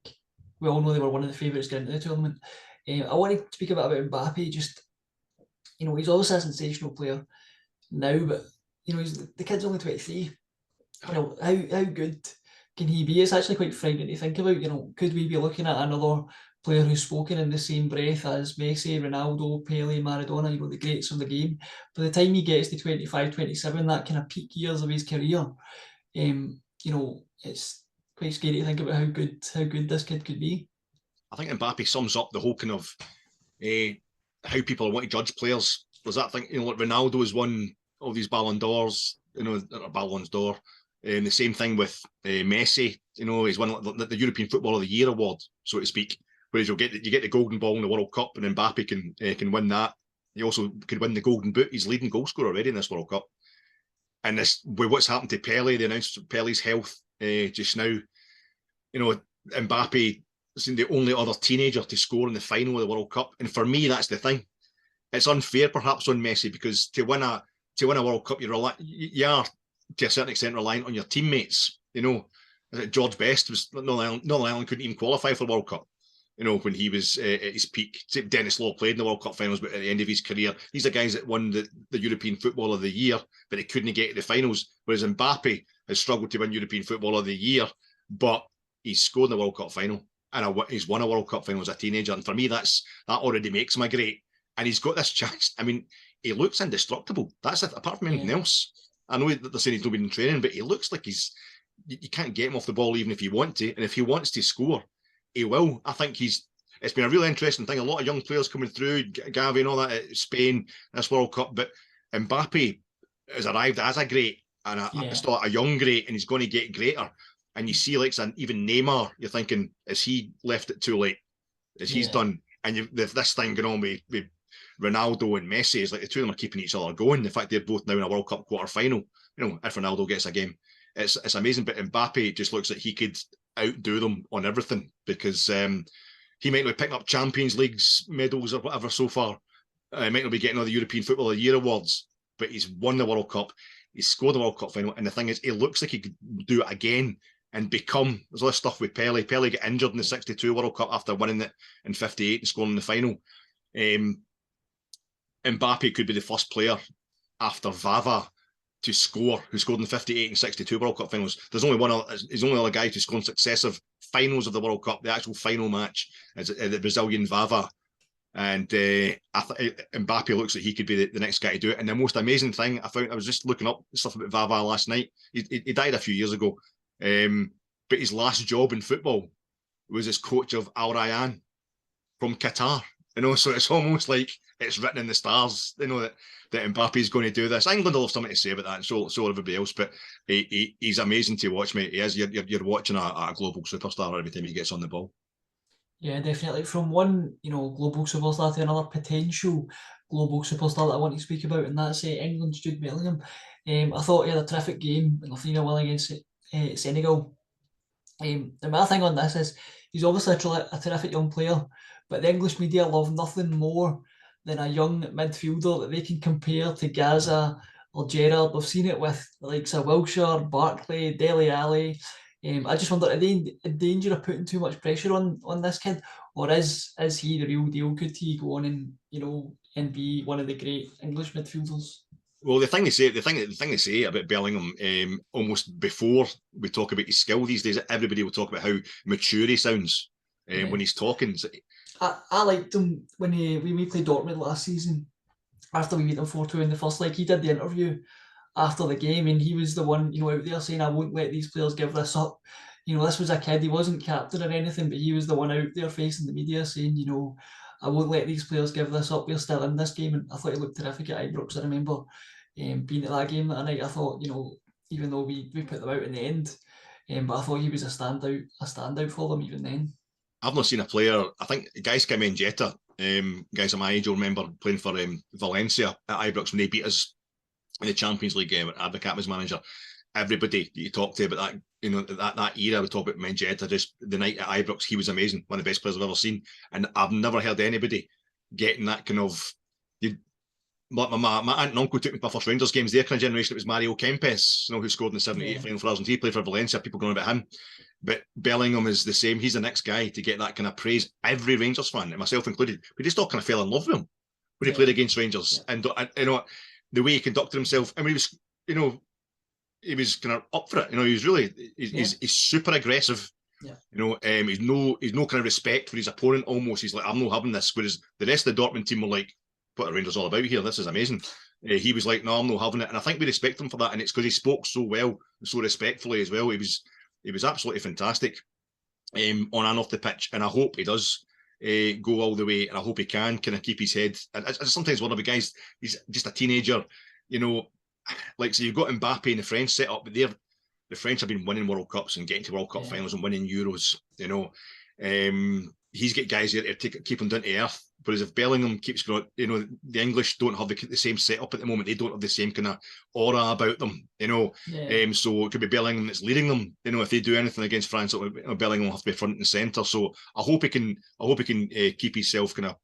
we all know they were one of the favourites getting into the tournament. I want to speak a bit about Mbappe. Just, he's obviously a sensational player now, but the kid's only 23. How good can he be? It's actually quite frightening to think about. Could we be looking at another player who's spoken in the same breath as Messi, Ronaldo, Pele, Maradona, the greats of the game? By the time he gets to 25, 27, that kind of peak years of his career, it's quite scary to think about how good this kid could be. I think Mbappe sums up the whole kind of how people want to judge players. There's that thing, like Ronaldo has won all these Ballon d'Ors, Ballons d'Or. The same thing with Messi. He's won the European Footballer of the Year award, so to speak. Whereas you get the Golden Ball in the World Cup, and Mbappe can win that. He also could win the Golden Boot. He's leading goal scorer already in this World Cup. And this, with what's happened to Pele, they announced Pele's health just now. Mbappe is the only other teenager to score in the final of the World Cup, and for me, that's the thing. It's unfair, perhaps, on Messi, because to win a World Cup, you are to a certain extent reliant on your teammates. George Best was Northern Ireland couldn't even qualify for the World Cup. When he was at his peak. Dennis Law played in the World Cup finals, but at the end of his career, these are guys that won the European Footballer of the Year, but they couldn't get to the finals. Whereas Mbappe has struggled to win European Footballer of the Year, but he's scored in the World Cup final, and he's won a World Cup final as a teenager. And for me, that already makes him a great. And he's got this chance. I mean, he looks indestructible. That's it, apart from anything else. I know that they're saying he's not been in training, but he looks like you can't get him off the ball even if you want to. And if he wants to score, he will. I think it's been a really interesting thing. A lot of young players coming through, Gavi and all that at Spain, this World Cup. But Mbappe has arrived as a great, and still a young great, and he's going to get greater. And you see, like, even Neymar, you're thinking, has he left it too late? Is he's done? And this thing going on with Ronaldo and Messi is like the two of them are keeping each other going. In fact, they're both now in a World Cup quarter final. If Ronaldo gets a game, it's amazing. But Mbappe just looks like he could outdo them on everything, because he might not be picking up Champions League's medals or whatever so far. He might not be getting all the European Footballer of the Year awards, but he's won the World Cup. He's scored the World Cup final, and the thing is, he looks like he could do it again and become. There's all this stuff with Pele. Pele got injured in the '62 World Cup after winning it in '58 and scoring in the final. Mbappe could be the first player after Vava to score, who scored in the '58 and '62 World Cup finals. He's the only other guy to score in successive finals of the World Cup. The actual final match is the Brazilian Vava. And Mbappe looks like he could be the next guy to do it. And the most amazing thing I was just looking up stuff about Vava last night. He died a few years ago. But his last job in football was as coach of Al Rayyan from Qatar. So it's almost like it's written in the stars, that Mbappe is going to do this. England will have something to say about that, and so everybody else. But he's amazing to watch, mate. He is. You're watching a global superstar every time he gets on the ball. Yeah, definitely. From one, global superstar to another potential global superstar that I want to speak about, and that's England's Jude Bellingham. I thought he had a terrific game in the 3-0 win against Senegal. The main thing on this is he's obviously a terrific young player, but the English media love nothing more than a young midfielder that they can compare to Gaza or Gerrard. We've seen it with the likes of Wilshere, Barkley, Dele Alli. I just wonder, are they in danger of putting too much pressure on this kid, or is he the real deal? Could he go on and be one of the great English midfielders? Well, the thing they say about Bellingham, almost before we talk about his skill these days, everybody will talk about how mature he sounds when he's talking. So, I liked him when we played Dortmund last season. After we beat them 4-2 in the first leg, he did the interview after the game, and he was the one, out there saying, "I won't let these players give this up." This was a kid. He wasn't captain or anything, but he was the one out there facing the media saying, "I won't let these players give this up. We're still in this game." And I thought he looked terrific at Ibrox. I remember being at that game that night. I thought, even though we put them out in the end, but I thought he was a standout for them even then. I've not seen a player. I think guys came in Jetta. Guys of my age will remember playing for Valencia at Ibrox when they beat us in the Champions League game. Advocat was manager. Everybody that you talk to about that, that era, we talk about Menjeta, just the night at Ibrox, he was amazing, one of the best players I've ever seen. And I've never heard anybody getting that kind of. My aunt and uncle took me to my first Rangers games. Their kind of generation, it was Mario Kempes, who scored in the 78 final for us, and he played for Valencia. People going about him. But Bellingham is the same. He's the next guy to get that kind of praise. Every Rangers fan, and myself included, we just all kind of fell in love with him when he played against Rangers. And the way he conducted himself. I mean, he was kind of up for it. He was really, he's super aggressive. Yeah. He's no kind of respect for his opponent. Almost, he's like, I'm not having this. Whereas the rest of the Dortmund team were like, what are Rangers all about here? This is amazing. He was like, no, I'm not having it. And I think we respect him for that. And it's because he spoke so well, so respectfully as well. He was absolutely fantastic on and off the pitch. And I hope he does go all the way. And I hope he can kind of keep his head. And I sometimes one of the guys, he's just a teenager, like, so you've got Mbappe in the French setup, but the French have been winning World Cups and getting to World Cup finals and winning Euros. He's got guys here to keep him down to earth. Whereas if Bellingham keeps going, the English don't have the same setup at the moment. They don't have the same kind of aura about them, So it could be Bellingham that's leading them. If they do anything against France, Bellingham will have to be front and centre. So I hope he can keep himself kind of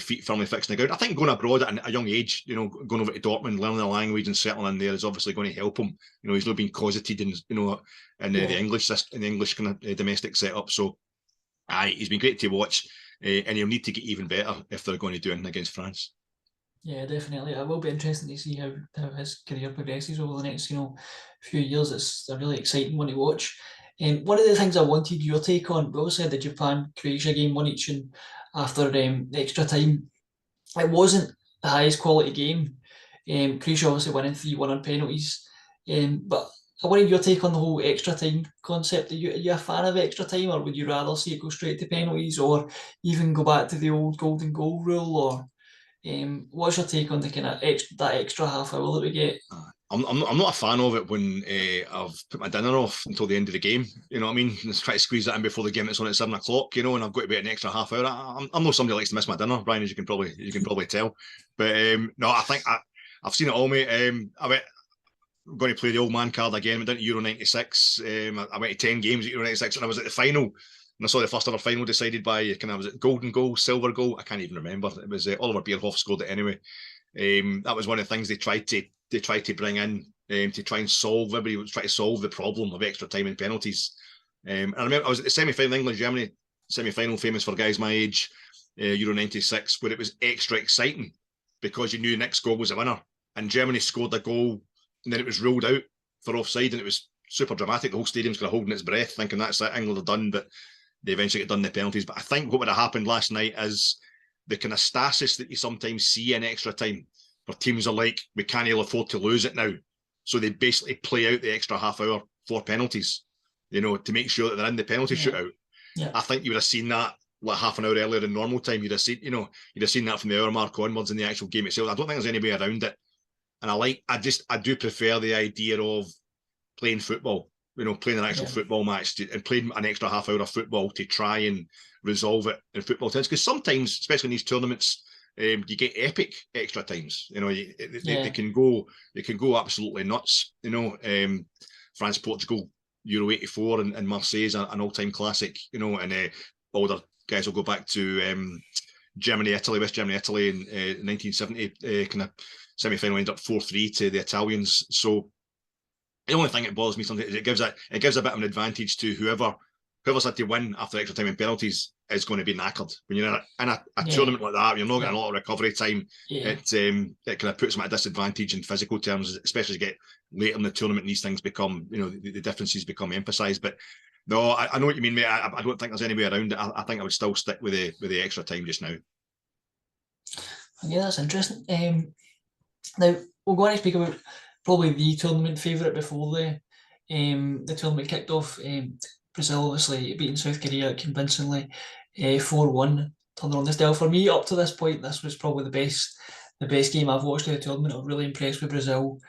feet firmly fixed in the ground. I think going abroad at a young age, going over to Dortmund, learning the language and settling in there is obviously going to help him. He's not being cosseted in the English system, in the English kind of domestic setup. So, he's been great to watch, and he'll need to get even better if they're going to do anything against France. Yeah, definitely. It will be interesting to see how his career progresses over the next few years. It's a really exciting one to watch. One of the things I wanted your take on, we also had the Japan-Croatia game 1-1, and after the extra time, it wasn't the highest quality game. Croatia obviously winning 3-1 on penalties, but I wanted your take on the whole extra time concept. Are you a fan of extra time, or would you rather see it go straight to penalties, or even go back to the old golden goal rule? Or what's your take on the kind of that extra half hour that we get? I'm not a fan of it when I've put my dinner off until the end of the game. You know what I mean? Let's try to squeeze that in before the game that's on at 7 o'clock. And I've got to be an extra half hour. I'm not somebody who likes to miss my dinner, Brian, as you can probably tell. But no, I think I've seen it all, mate. I'm going to play the old man card again. I went down to Euro 96. I went to 10 games at Euro 96, and I was at the final. And I saw the first ever final decided by was it golden goal, silver goal? I can't even remember. It was Oliver Bierhoff scored it anyway. That was one of the things they tried to bring in to try and solve. Everybody was trying to solve the problem of extra time and penalties. And I remember I was at the semi-final, England-Germany semi-final, famous for guys my age, Euro 96, where it was extra exciting because you knew the next goal was a winner. And Germany scored a goal, and then it was ruled out for offside, and it was super dramatic. The whole stadium's kind of holding its breath, thinking that's it, England are done, but they eventually get done the penalties. But I think what would have happened last night is the kind of stasis that you sometimes see in extra time, where teams are like, we can't afford to lose it now. So they basically play out the extra half hour for penalties, to make sure that they're in the penalty shootout. Yeah. I think you would have seen that like half an hour earlier in normal time. You'd have seen that from the hour mark onwards in the actual game itself. I don't think there's any way around it. And I do prefer the idea of playing football playing an actual football match and playing an extra half hour of football to try and resolve it in football terms. Because sometimes, especially in these tournaments, you get epic extra times. They can go absolutely nuts. France, Portugal, Euro '84, and Marseille is an all-time classic. And older guys will go back to Germany, Italy, West Germany, Italy in 1970. Kind of semi-final ended up 4-3 to the Italians. So the only thing that bothers me sometimes is it gives a bit of an advantage to whoever's had to win after extra time and penalties is going to be knackered. When you're in a tournament like that, you're not getting a lot of recovery time. It kind of puts them at a disadvantage in physical terms, especially as you get later in the tournament and these things become, the differences become emphasised. But no, I know what you mean, mate. I don't think there's any way around it. I think I would still stick with the extra time just now. Yeah, that's interesting. Now, we're going to speak about probably the tournament favourite before the tournament kicked off. Brazil obviously beating South Korea convincingly, 4-1, turning on the style. For me, up to this point, this was probably the best game I've watched of the tournament. I'm really impressed with Brazil.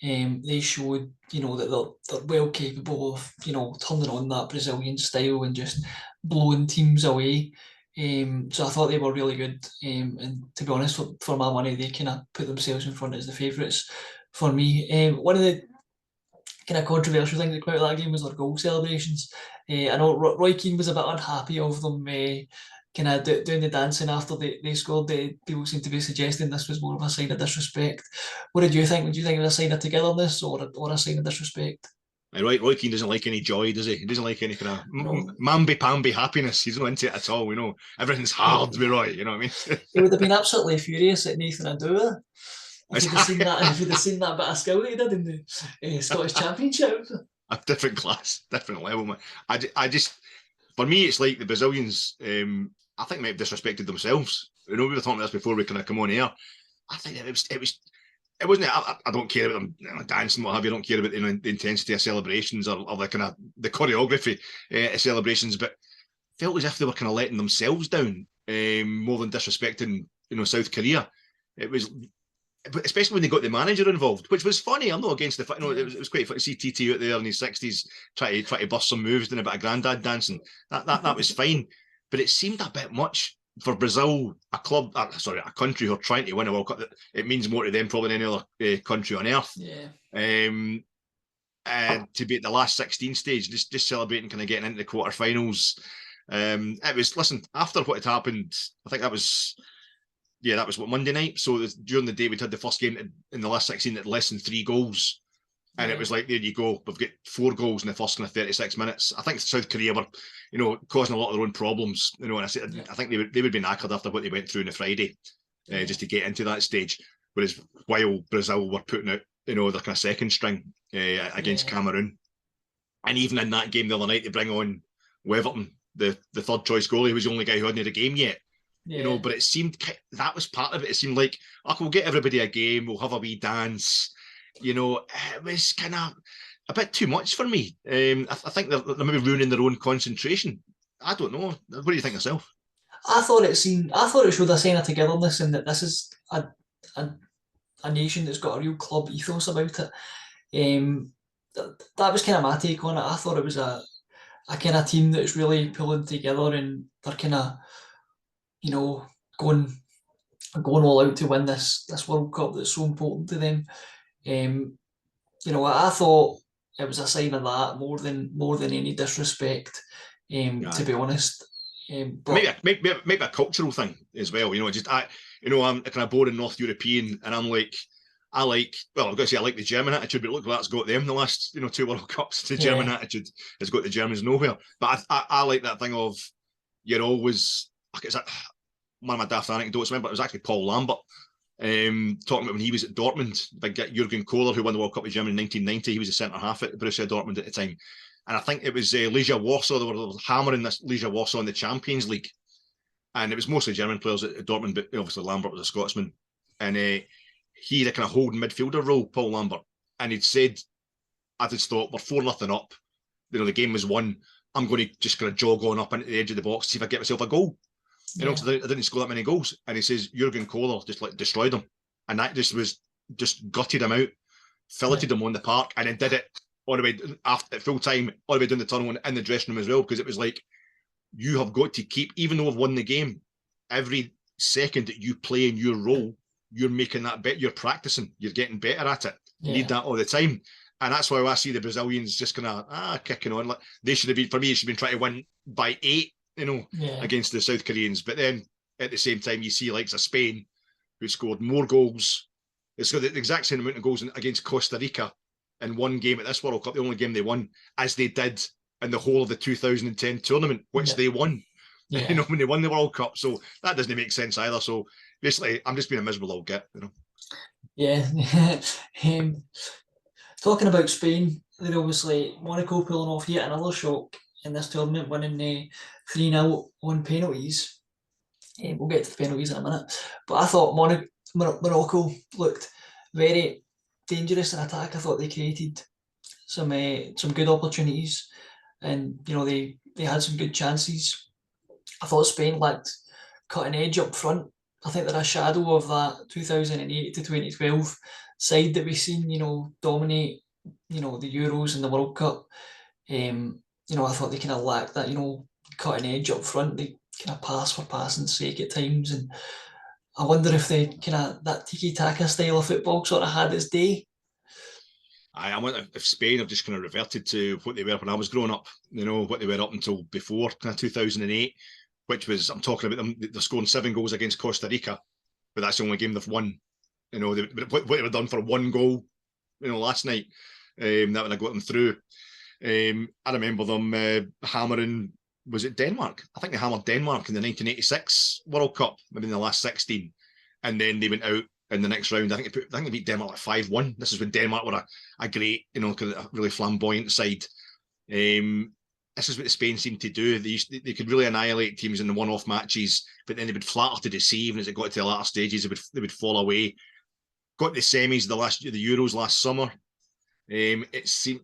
They showed, that they're well capable of, turning on that Brazilian style and just blowing teams away. So I thought they were really good. And to be honest, for my money, they kind of put themselves in front as the favourites for me. One of the kind of controversial things that came out of that game was their goal celebrations. I know Roy Keane was a bit unhappy of them kind of doing the dancing after they scored. People seem to be suggesting this was more of a sign of disrespect. What did you think? Would you think it was a sign of togetherness or a sign of disrespect? Roy Keane doesn't like any joy, does he? He doesn't like any kind of mamby-pamby happiness. He's not into it at all, Everything's hard with Roy, you know what I mean? He would have been absolutely furious at Nathan Adua if he'd have seen that bit of skill that he did in the Scottish Championship. A different class, different level, man. I just, for me, it's like the Brazilians, I think might have disrespected themselves. We were talking about this before we kind of come on air. I think it wasn't. I don't care about them dancing, what have you. I don't care about the intensity of celebrations or the kind of the choreography of celebrations, but felt as if they were kind of letting themselves down more than disrespecting, South Korea. It was, especially when they got the manager involved, which was funny. I'm not against the fact. It was quite funny to see TT out there in his 60s try to bust some moves, doing a bit of granddad dancing. That was fine, but it seemed a bit much. For Brazil, a country who are trying to win a World Cup, it means more to them probably than any other country on earth. Yeah. And to be at the last 16 stage, just celebrating, kind of getting into the quarterfinals. It was, listen, after what had happened, I think that was what, Monday night. So during the day, we'd had the first game in the last 16 at less than 3 goals. And it was like, there you go. We've got 4 goals in the first kind of 36 minutes. I think South Korea were, causing a lot of their own problems. And I think they would be knackered after what they went through on the Friday, just to get into that stage. Whereas while Brazil were putting out, their kind of second string against Cameroon. And even in that game the other night, they bring on Weverton, the third choice goalie, who was the only guy who hadn't had a game yet. Yeah. But it seemed that was part of it. It seemed like, we'll get everybody a game, we'll have a wee dance. It was kind of a bit too much for me. I think they're maybe ruining their own concentration. I don't know. What do you think yourself? I thought it showed a sign of togetherness, and that this is a nation that's got a real club ethos about it. That was kind of my take on it. I thought it was a kind of team that's really pulling together, and they're kind of, going all out to win this World Cup that's so important to them. I thought it was a sign of that more than any disrespect. To be honest, but maybe a cultural thing as well. I'm a kind of boring North European, and I'm like, I've got to say I like the German attitude, but look, that's got them the last 2 World Cups. The German attitude has got the Germans nowhere. But I like that thing of you're always. It's one of my daft anecdotes. Remember, it was actually Paul Lambert. Talking about when he was at Dortmund, big Jurgen Kohler, who won the World Cup with Germany in 1990. He was a centre half at Borussia Dortmund at the time, and I think it was Legia Warsaw. They were hammering this Legia Warsaw in the Champions League, and it was mostly German players at Dortmund, but obviously Lambert was a Scotsman, and he had a kind of holding midfielder role, Paul Lambert, and he'd said at his thought, we're 4-0 up, the game was won. I'm going to just kind of jog on up into the edge of the box to see if I get myself a goal. Because I didn't score that many goals. And he says Jurgen Kohler just destroyed him. And that just gutted him out, filleted him on the park, and then did it all the way after at full time, all the way down the tunnel and in the dressing room as well, because it was like, you have got to keep, even though we've won the game, every second that you play in your role, you're making that bet, you're practicing, you're getting better at it. You need that all the time. And that's why I see the Brazilians just kind of kicking on. Like, they should have been, for me, it should have been trying to win by 8, against the South Koreans. But then at the same time, you see likes of Spain, who scored more goals. It's got the exact same amount of goals against Costa Rica in one game at this World Cup, the only game they won, as they did in the whole of the 2010 tournament, which they won. When they won the World Cup. So that doesn't make sense either. So basically, I'm just being a miserable old git, Yeah. Talking about Spain, they're obviously Monaco pulling off yet another shock in this tournament, winning 3-0 on penalties. We'll get to the penalties in a minute. But I thought Morocco looked very dangerous in attack. I thought they created some good opportunities, and they had some good chances. I thought Spain lacked cutting edge up front. I think they're a shadow of that 2008 to 2012 side that we've seen, dominate, the Euros and the World Cup. I thought they kind of lacked that, cutting edge up front. They kind of pass for passing's sake at times, and I wonder if they that tiki-taka style of football sort of had its day. I wonder if Spain have just kind of reverted to what they were when I was growing up, what they were up until before kind of 2008, which was, I'm talking about them, they're scoring 7 goals against Costa Rica, but that's the only game they've won. What they were done for 1 goal, last night, that would have got them through. I remember them hammering, was it Denmark? I think they hammered Denmark in the 1986 World Cup, maybe in the last 16, and then they went out in the next round. I think they beat Denmark like 5-1. This is when Denmark were a great, a really flamboyant side. This is what Spain seemed to do. They could really annihilate teams in the one-off matches, but then they would flatter to deceive, and as it got to the latter stages, they would fall away. Got the semis the Euros last summer. It seems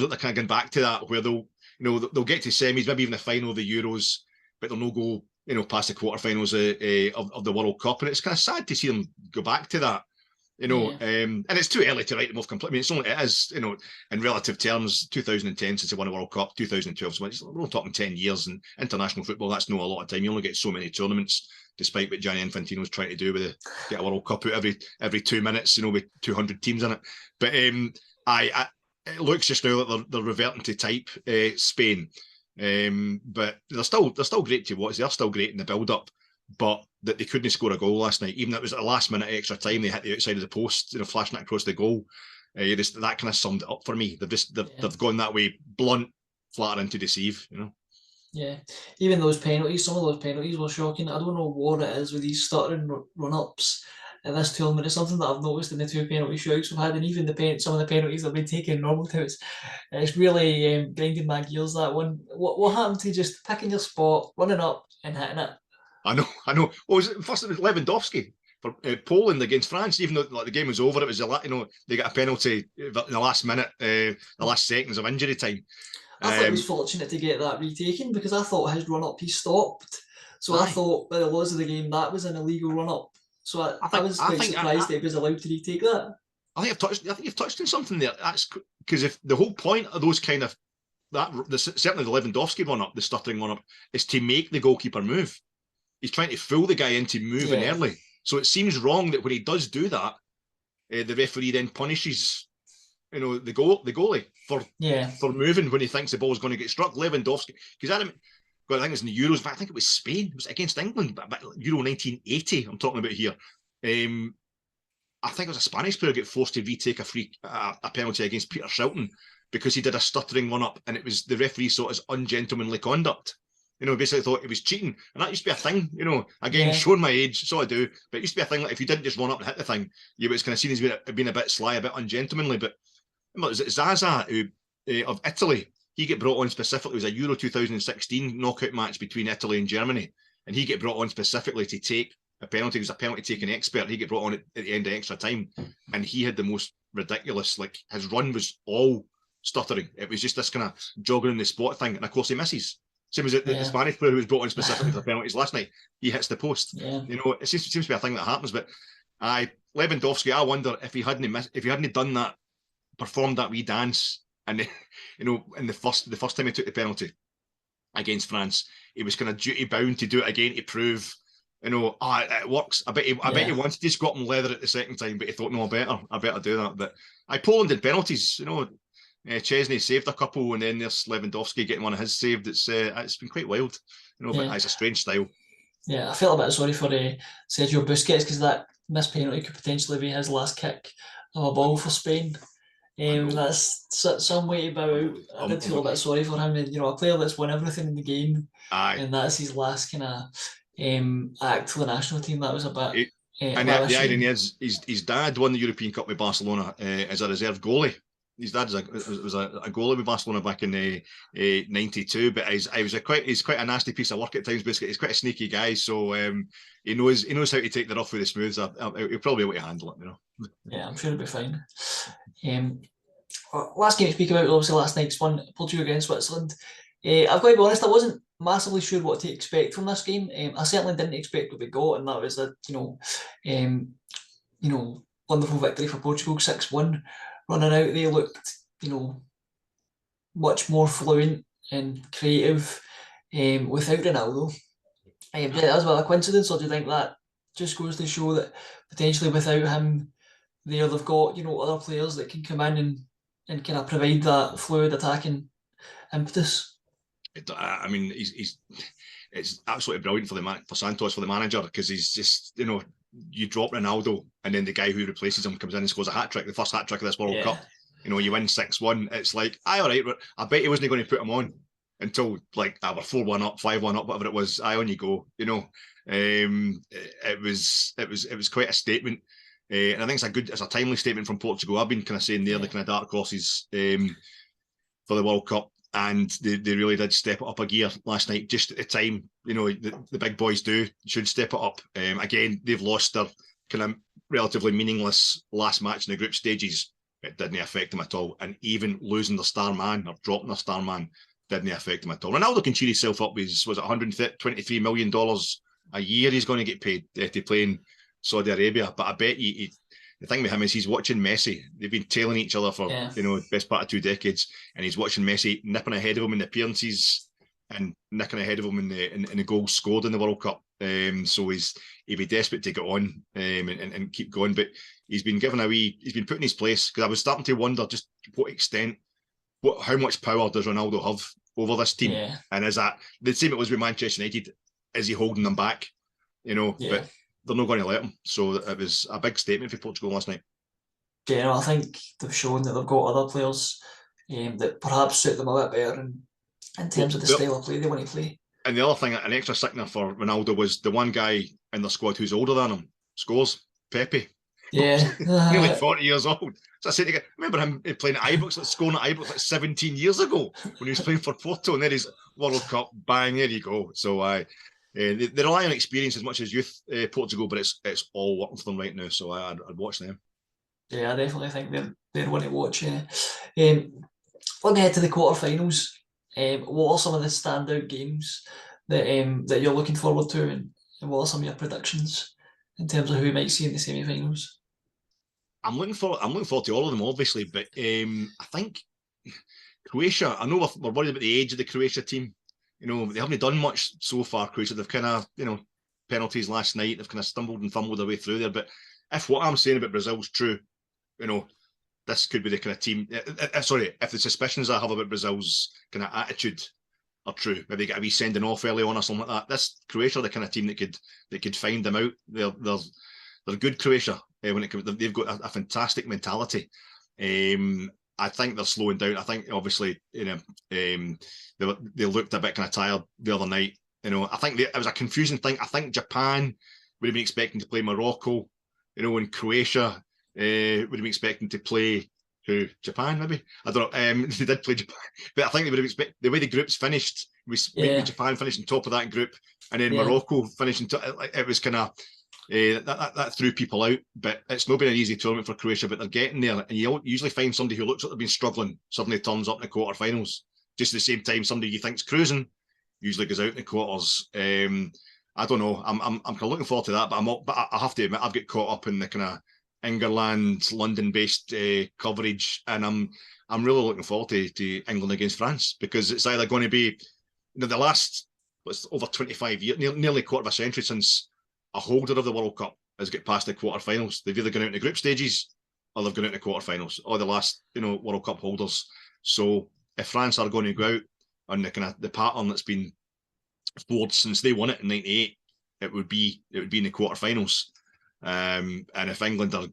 like they're kind of going back to that, where they'll get to semis, maybe even the final of the Euros, but they'll not go past the quarterfinals of the World Cup, and it's kind of sad to see them go back to that. And it's too early to write them off completely. I mean, it is, in relative terms, 2010 since they won a World Cup, 2012. So we're talking 10 years in international football. That's not a lot of time. You only get so many tournaments, despite what Gianni Infantino's trying to do with get a World Cup out every 2 minutes, with 200 teams in it. But it looks just now like they're reverting to type, Spain. But they're still great to watch. They're still great in the build-up, but that they couldn't score a goal last night. Even though it was at the last minute extra time, they hit the outside of the post, flashing it across the goal. That kind of summed it up for me. They've gone that way, blunt, flattering to deceive. Yeah, even some of those penalties were shocking. I don't know what it is with these stuttering run-ups in this tournament. It's something that I've noticed in the 2 penalty shootouts we've had, and even some of the penalties that have been taken in normal times. It's really grinding my gears, that one. What happened to just picking your spot, running up and hitting it? I know. First it was Lewandowski for Poland against France. Even though the game was over, it was they got a penalty in the last minute, the last seconds of injury time. I thought he was fortunate to get that retaken, because I thought his run up he stopped. So I thought by the laws of the game that was an illegal run up. So I was quite surprised that he was allowed to retake that. I think you've touched on something there. That's because if the whole point of those kind of certainly the Lewandowski run up, the stuttering run up, is to make the goalkeeper move. He's trying to fool the guy into moving early. So it seems wrong that when he does do that, the referee then punishes, the goalie for moving when he thinks the ball is going to get struck. Lewandowski, because I think it was in the Euros. I think it was Spain. It was against England, but Euro 1980. I'm talking about here. I think it was a Spanish player get forced to retake a penalty against Peter Shilton because he did a stuttering run up, and it was the referee saw it as ungentlemanly conduct. Basically thought it was cheating. And that used to be a thing, again, showing my age, so I do. But it used to be a thing, like if you didn't just run up and hit the thing, you was kind of seen as being a bit sly, a bit ungentlemanly. But was it Zaza of Italy? He get brought on specifically. It was a Euro 2016 knockout match between Italy and Germany. And he get brought on specifically to take a penalty. He was a penalty taking expert. He get brought on at the end of extra time. And he had the most ridiculous, his run was all stuttering. It was just this kind of jogging in the spot thing. And of course he misses. Same as the Spanish player who was brought on specifically for penalties last night. He hits the post. Yeah. It seems to be a thing that happens. But Lewandowski, I wonder if he hadn't done that, performed that wee dance And in the first time he took the penalty against France, he was kind of duty bound to do it again to prove, it works. I bet he wanted to Scott and leather it the second time, but he thought, no, I better do that. But Poland did penalties, Chesney saved a couple, and then there's Lewandowski getting one of his saved. It's been quite wild, but it's a strange style. Yeah, I felt a bit sorry for Sergio Busquets, because that missed penalty could potentially be his last kick of a ball for Spain. That's some way to bow out. I did feel a bit sorry for him. And, a player that's won everything in the game, and that's his last kind of act for the national team. That was a bit. And the irony is, his dad won the European Cup with Barcelona as a reserve goalie. His dad was a goalie with Barcelona back in '92, but he's quite a nasty piece of work at times. Basically, he's quite a sneaky guy, so he knows how to take the rough with the smooth. He'll probably be able to handle it, Yeah, I'm sure he'll be fine. Last game to speak about, obviously last night's one, Portugal against Switzerland. I've got to be honest, I wasn't massively sure what to expect from this game. I certainly didn't expect what we got, and that was a wonderful victory for Portugal, 6-1. Running out, they looked, much more fluent and creative without Ronaldo. That was a coincidence, or do you think that just goes to show that potentially without him there, they've got other players that can come in and kind of provide that fluid attacking impetus? I mean, it's absolutely brilliant for Santos, for the manager, because he's just you drop Ronaldo, and then the guy who replaces him comes in and scores a hat-trick, the first hat-trick of this World Cup. You win 6-1. It's like, all right, I bet he wasn't going to put him on until like we're 4-1 up, 5-1 up, whatever it was. On you go. It was quite a statement, and I think it's a timely statement from Portugal. I've been kind of saying they're the kind of dark horses for the World Cup, and they really did step it up a gear last night, just at the time the big boys should step it up. Again, they've lost their kind of relatively meaningless last match in the group stages. It didn't affect them at all, and even losing their star man or dropping their star man didn't affect him at all. Ronaldo can cheer himself up with, was it $123 million a year he's going to get paid to play in Saudi Arabia? But I bet the thing with him is he's watching Messi. They've been tailing each other for best part of 2 decades, and he's watching Messi nipping ahead of him in the appearances and nicking ahead of him in the goals scored in the World Cup. So he'd be desperate to get on and keep going. But he's been given he's been put in his place, because I was starting to wonder just what extent, how much power does Ronaldo have over this team? Yeah. And is that the same it was with Manchester United? Is he holding them back? But they're not going to let him. So it was a big statement for Portugal last night. I think they've shown that they've got other players that perhaps suit them a bit better in terms of the style of play they want to play. And the other thing, an extra sickener for Ronaldo, was the one guy in their squad who's older than him scores, Pepe. Yeah. Nearly 40 years old. So I said to remember him playing at Ibrox, scoring at Ibrox like 17 years ago when he was playing for Porto, and then his World Cup, bang, there you go. So they rely on experience as much as youth, Portugal, but it's all working for them right now. So I'd watch them. Yeah, I definitely think they're one to watch. Looking ahead to the quarterfinals, what are some of the standout games that you're looking forward to, and what are some of your predictions in terms of who we might see in the semi-finals? I'm looking forward to all of them, obviously, but I think Croatia. I know we're worried about the age of the Croatia team. They haven't done much so far. Croatia, they've kind of penalties last night. They've kind of stumbled and fumbled their way through there. But if what I'm saying about Brazil's true, this could be the kind of team. If the suspicions I have about Brazil's kind of attitude are true, maybe get a wee sending off early on or something like that. This Croatia are the kind of team that could find them out. They're good, Croatia. They've got a fantastic mentality. I think they're slowing down. I think obviously they looked a bit kind of tired the other night. I think it was a confusing thing. I think Japan would have been expecting to play Morocco, and Croatia would have been expecting to play Japan, maybe. I don't know. They did play Japan, but I think they would have expected the way the groups finished. Japan finishing top of that group, and then Morocco finishing top. It was kind of that threw people out. But it's not been an easy tournament for Croatia. But they're getting there, and you usually find somebody who looks like they've been struggling suddenly turns up in the quarterfinals. Just at the same time, somebody you think's cruising usually goes out in the quarters. I don't know. I'm kind of looking forward to that, but I have to admit I've got caught up in the kind of Ingerland, London-based coverage, and I'm really looking forward to England against France, because it's either going to be the last over 25 years, nearly a quarter of a century since a holder of the World Cup has got past the quarterfinals. They've either gone out in the group stages or they've gone out in the quarterfinals, or the last World Cup holders. So if France are going to go out on the pattern that's been forward since they won it in '98, it would be in the quarterfinals. And if England are,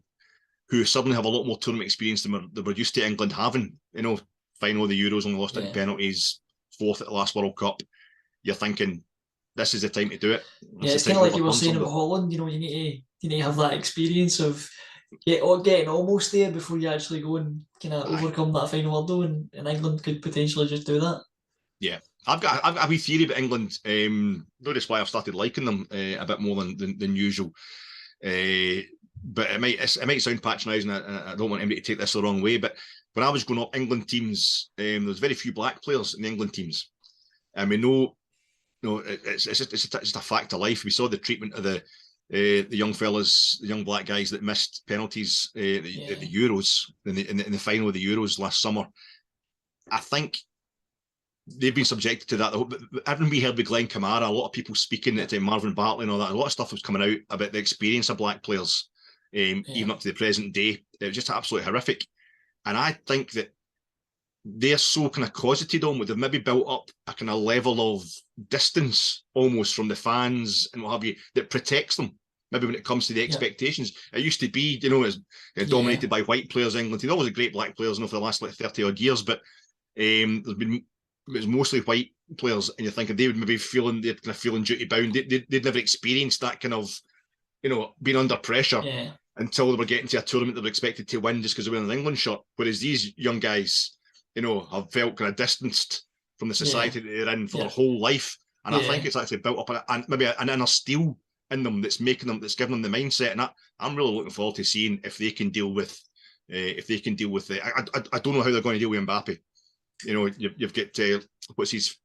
who suddenly have a lot more tournament experience than they were used to England having, final of the Euros, only lost it in penalties, fourth at the last World Cup, you're thinking this is the time to do it. It's kind of like you were saying about Holland. You need to have that experience of getting almost there before you actually go and kind of overcome that final hurdle, and England could potentially just do that. Yeah, I've got a wee theory about England. Notice why I've started liking them a bit more than usual. But it might sound patronising. I don't want anybody to take this the wrong way. But when I was growing up, England teams, there was very few black players in the England teams, and we know, it's just a fact of life. We saw the treatment of the young fellas, the young black guys that missed penalties at the Euros in the final of the Euros last summer. I think they've been subjected to that. Everyone we heard with Glenn Kamara, a lot of people speaking at Marvin Bartley and all that, a lot of stuff was coming out about the experience of black players, even up to the present day. It was just absolutely horrific. And I think that they're so kind of closeted on, they've maybe built up a kind of level of distance almost from the fans and what have you that protects them. Maybe when it comes to the expectations, it used to be, as dominated by white players. England, always a great black players, for the last 30 odd years, but there's been, it was mostly white players, and you're thinking they would maybe feeling duty bound. They'd never experienced that kind of, being under pressure until they were getting to a tournament they were expected to win just because they were in an England shirt. Whereas these young guys, have felt kind of distanced from the society that they're in for their whole life. And I think it's actually built up maybe an inner steel in them that's giving them the mindset. And I'm really looking forward to seeing if they can deal with the. I don't know how they're going to deal with Mbappe. You've got what's his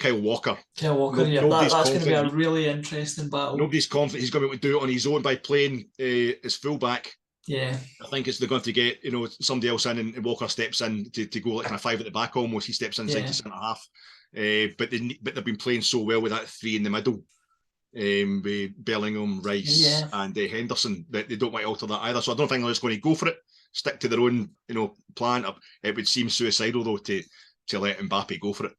Kyle Walker. Kyle Walker, that's going to be a really interesting battle. Nobody's confident he's going to be able to do it on his own by playing as fullback. Yeah, I think they're going to get somebody else in, and Walker steps in to go like kind of five at the back almost. He steps inside to centre half. But they've been playing so well with that three in the middle, with Bellingham, Rice, and Henderson, that they don't want to alter that either. So I don't think they're just going to go for it, stick to their own plan. It would seem suicidal though to let Mbappe go for it.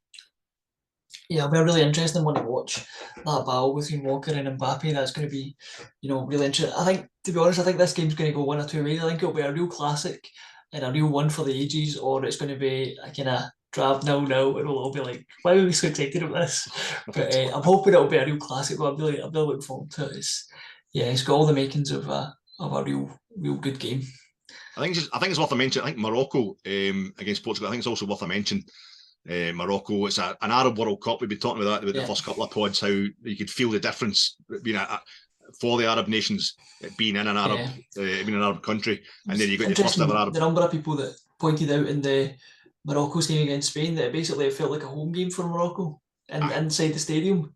Yeah, it'll be a really interesting one to watch, that battle between Walker and Mbappe. That's going to be, really interesting. I think, to be honest, this game's going to go one or two ways. I think it'll be a real classic and a real one for the ages, or it's going to be a kind of drab 0-0, and we'll all be like, why are we so excited about this? But I'm hoping it'll be a real classic. But I'm really looking forward to it. It's got all the makings of a real good game. I think it's worth a mention. I think Morocco against Portugal, I think it's also worth a mention. Morocco, it's an Arab World Cup. We've been talking about that the first couple of pods, how you could feel the difference being for the Arab nations, being in an Arab, being an Arab country, and then you got your first ever Arab. The number of people that pointed out in the Morocco's game against Spain that it felt like a home game for Morocco inside the stadium.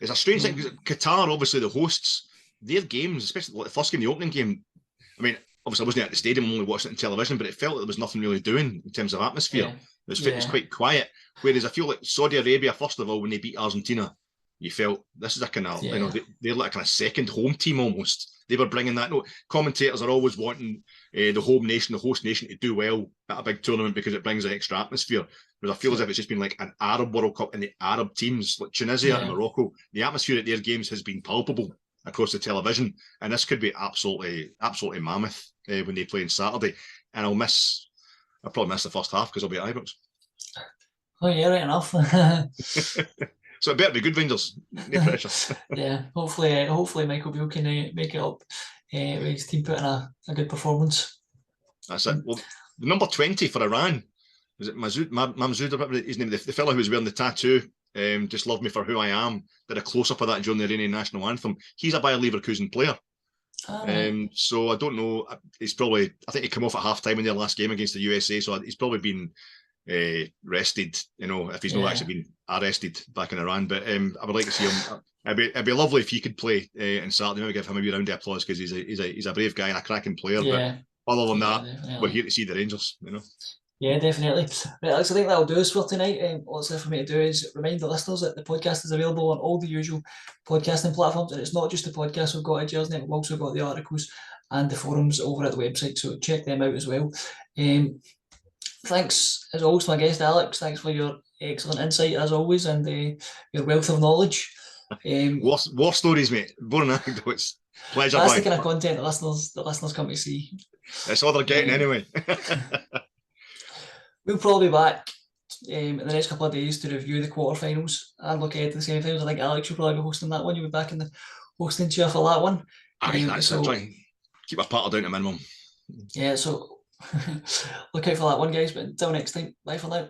It's a strange thing because Qatar, obviously the hosts, their games, especially like the first game, the opening game. I mean, obviously I wasn't at the stadium, only watching it on television, but it felt like there was nothing really doing in terms of atmosphere. It was quite quiet. Whereas I feel like Saudi Arabia, first of all, when they beat Argentina, you felt this is a kind of, they're like a kind of second home team almost. They were bringing that. Commentators are always wanting the home nation, the host nation, to do well at a big tournament because it brings an extra atmosphere. Whereas I feel as if it's just been like an Arab World Cup, and the Arab teams like Tunisia and Morocco, the atmosphere at their games has been palpable across the television, and this could be absolutely mammoth when they play on Saturday. And I'll probably miss the first half because I'll be at Ibrox. Oh yeah, right enough. So it better be good, Rangers. No pressure. Hopefully Michael Beale can make it up with his team putting a good performance. That's it. Well, the number 20 for Iran, is it Mamzoud, or whatever his name, the fellow who was wearing the tattoo, just love me for who I am, did a close-up of that during the Iranian national anthem. He's a Bayer Leverkusen player. So I don't know. I think he came off at half time in their last game against the USA. So he's probably been rested, if he's not actually been arrested back in Iran. But I would like to see him. It'd be lovely if he could play on Saturday. Maybe give him a wee round of applause because he's a brave guy and a cracking player. Yeah. But other than that, definitely. we're here to see the Rangers. Yeah, definitely. Right, Alex, I think that'll do us for tonight. What's left for me to do is remind the listeners that the podcast is available on all the usual podcasting platforms, and it's not just the podcast we've got at Gersnet, we've also got the articles and the forums over at the website, so check them out as well. Thanks as always to my guest Alex. Thanks for your excellent insight as always and your wealth of knowledge. War stories, mate. Boring anecdotes. Pleasure. That's the kind of content the listeners come to see. That's all they're getting anyway. We'll probably be back in the next couple of days to review the quarterfinals and look ahead to the semi-finals. I think Alex will probably be hosting that one. You'll be back in the hosting chair for that one. So try and keep our partner down to minimum. Yeah, so look out for that one, guys. But until next time, bye for now.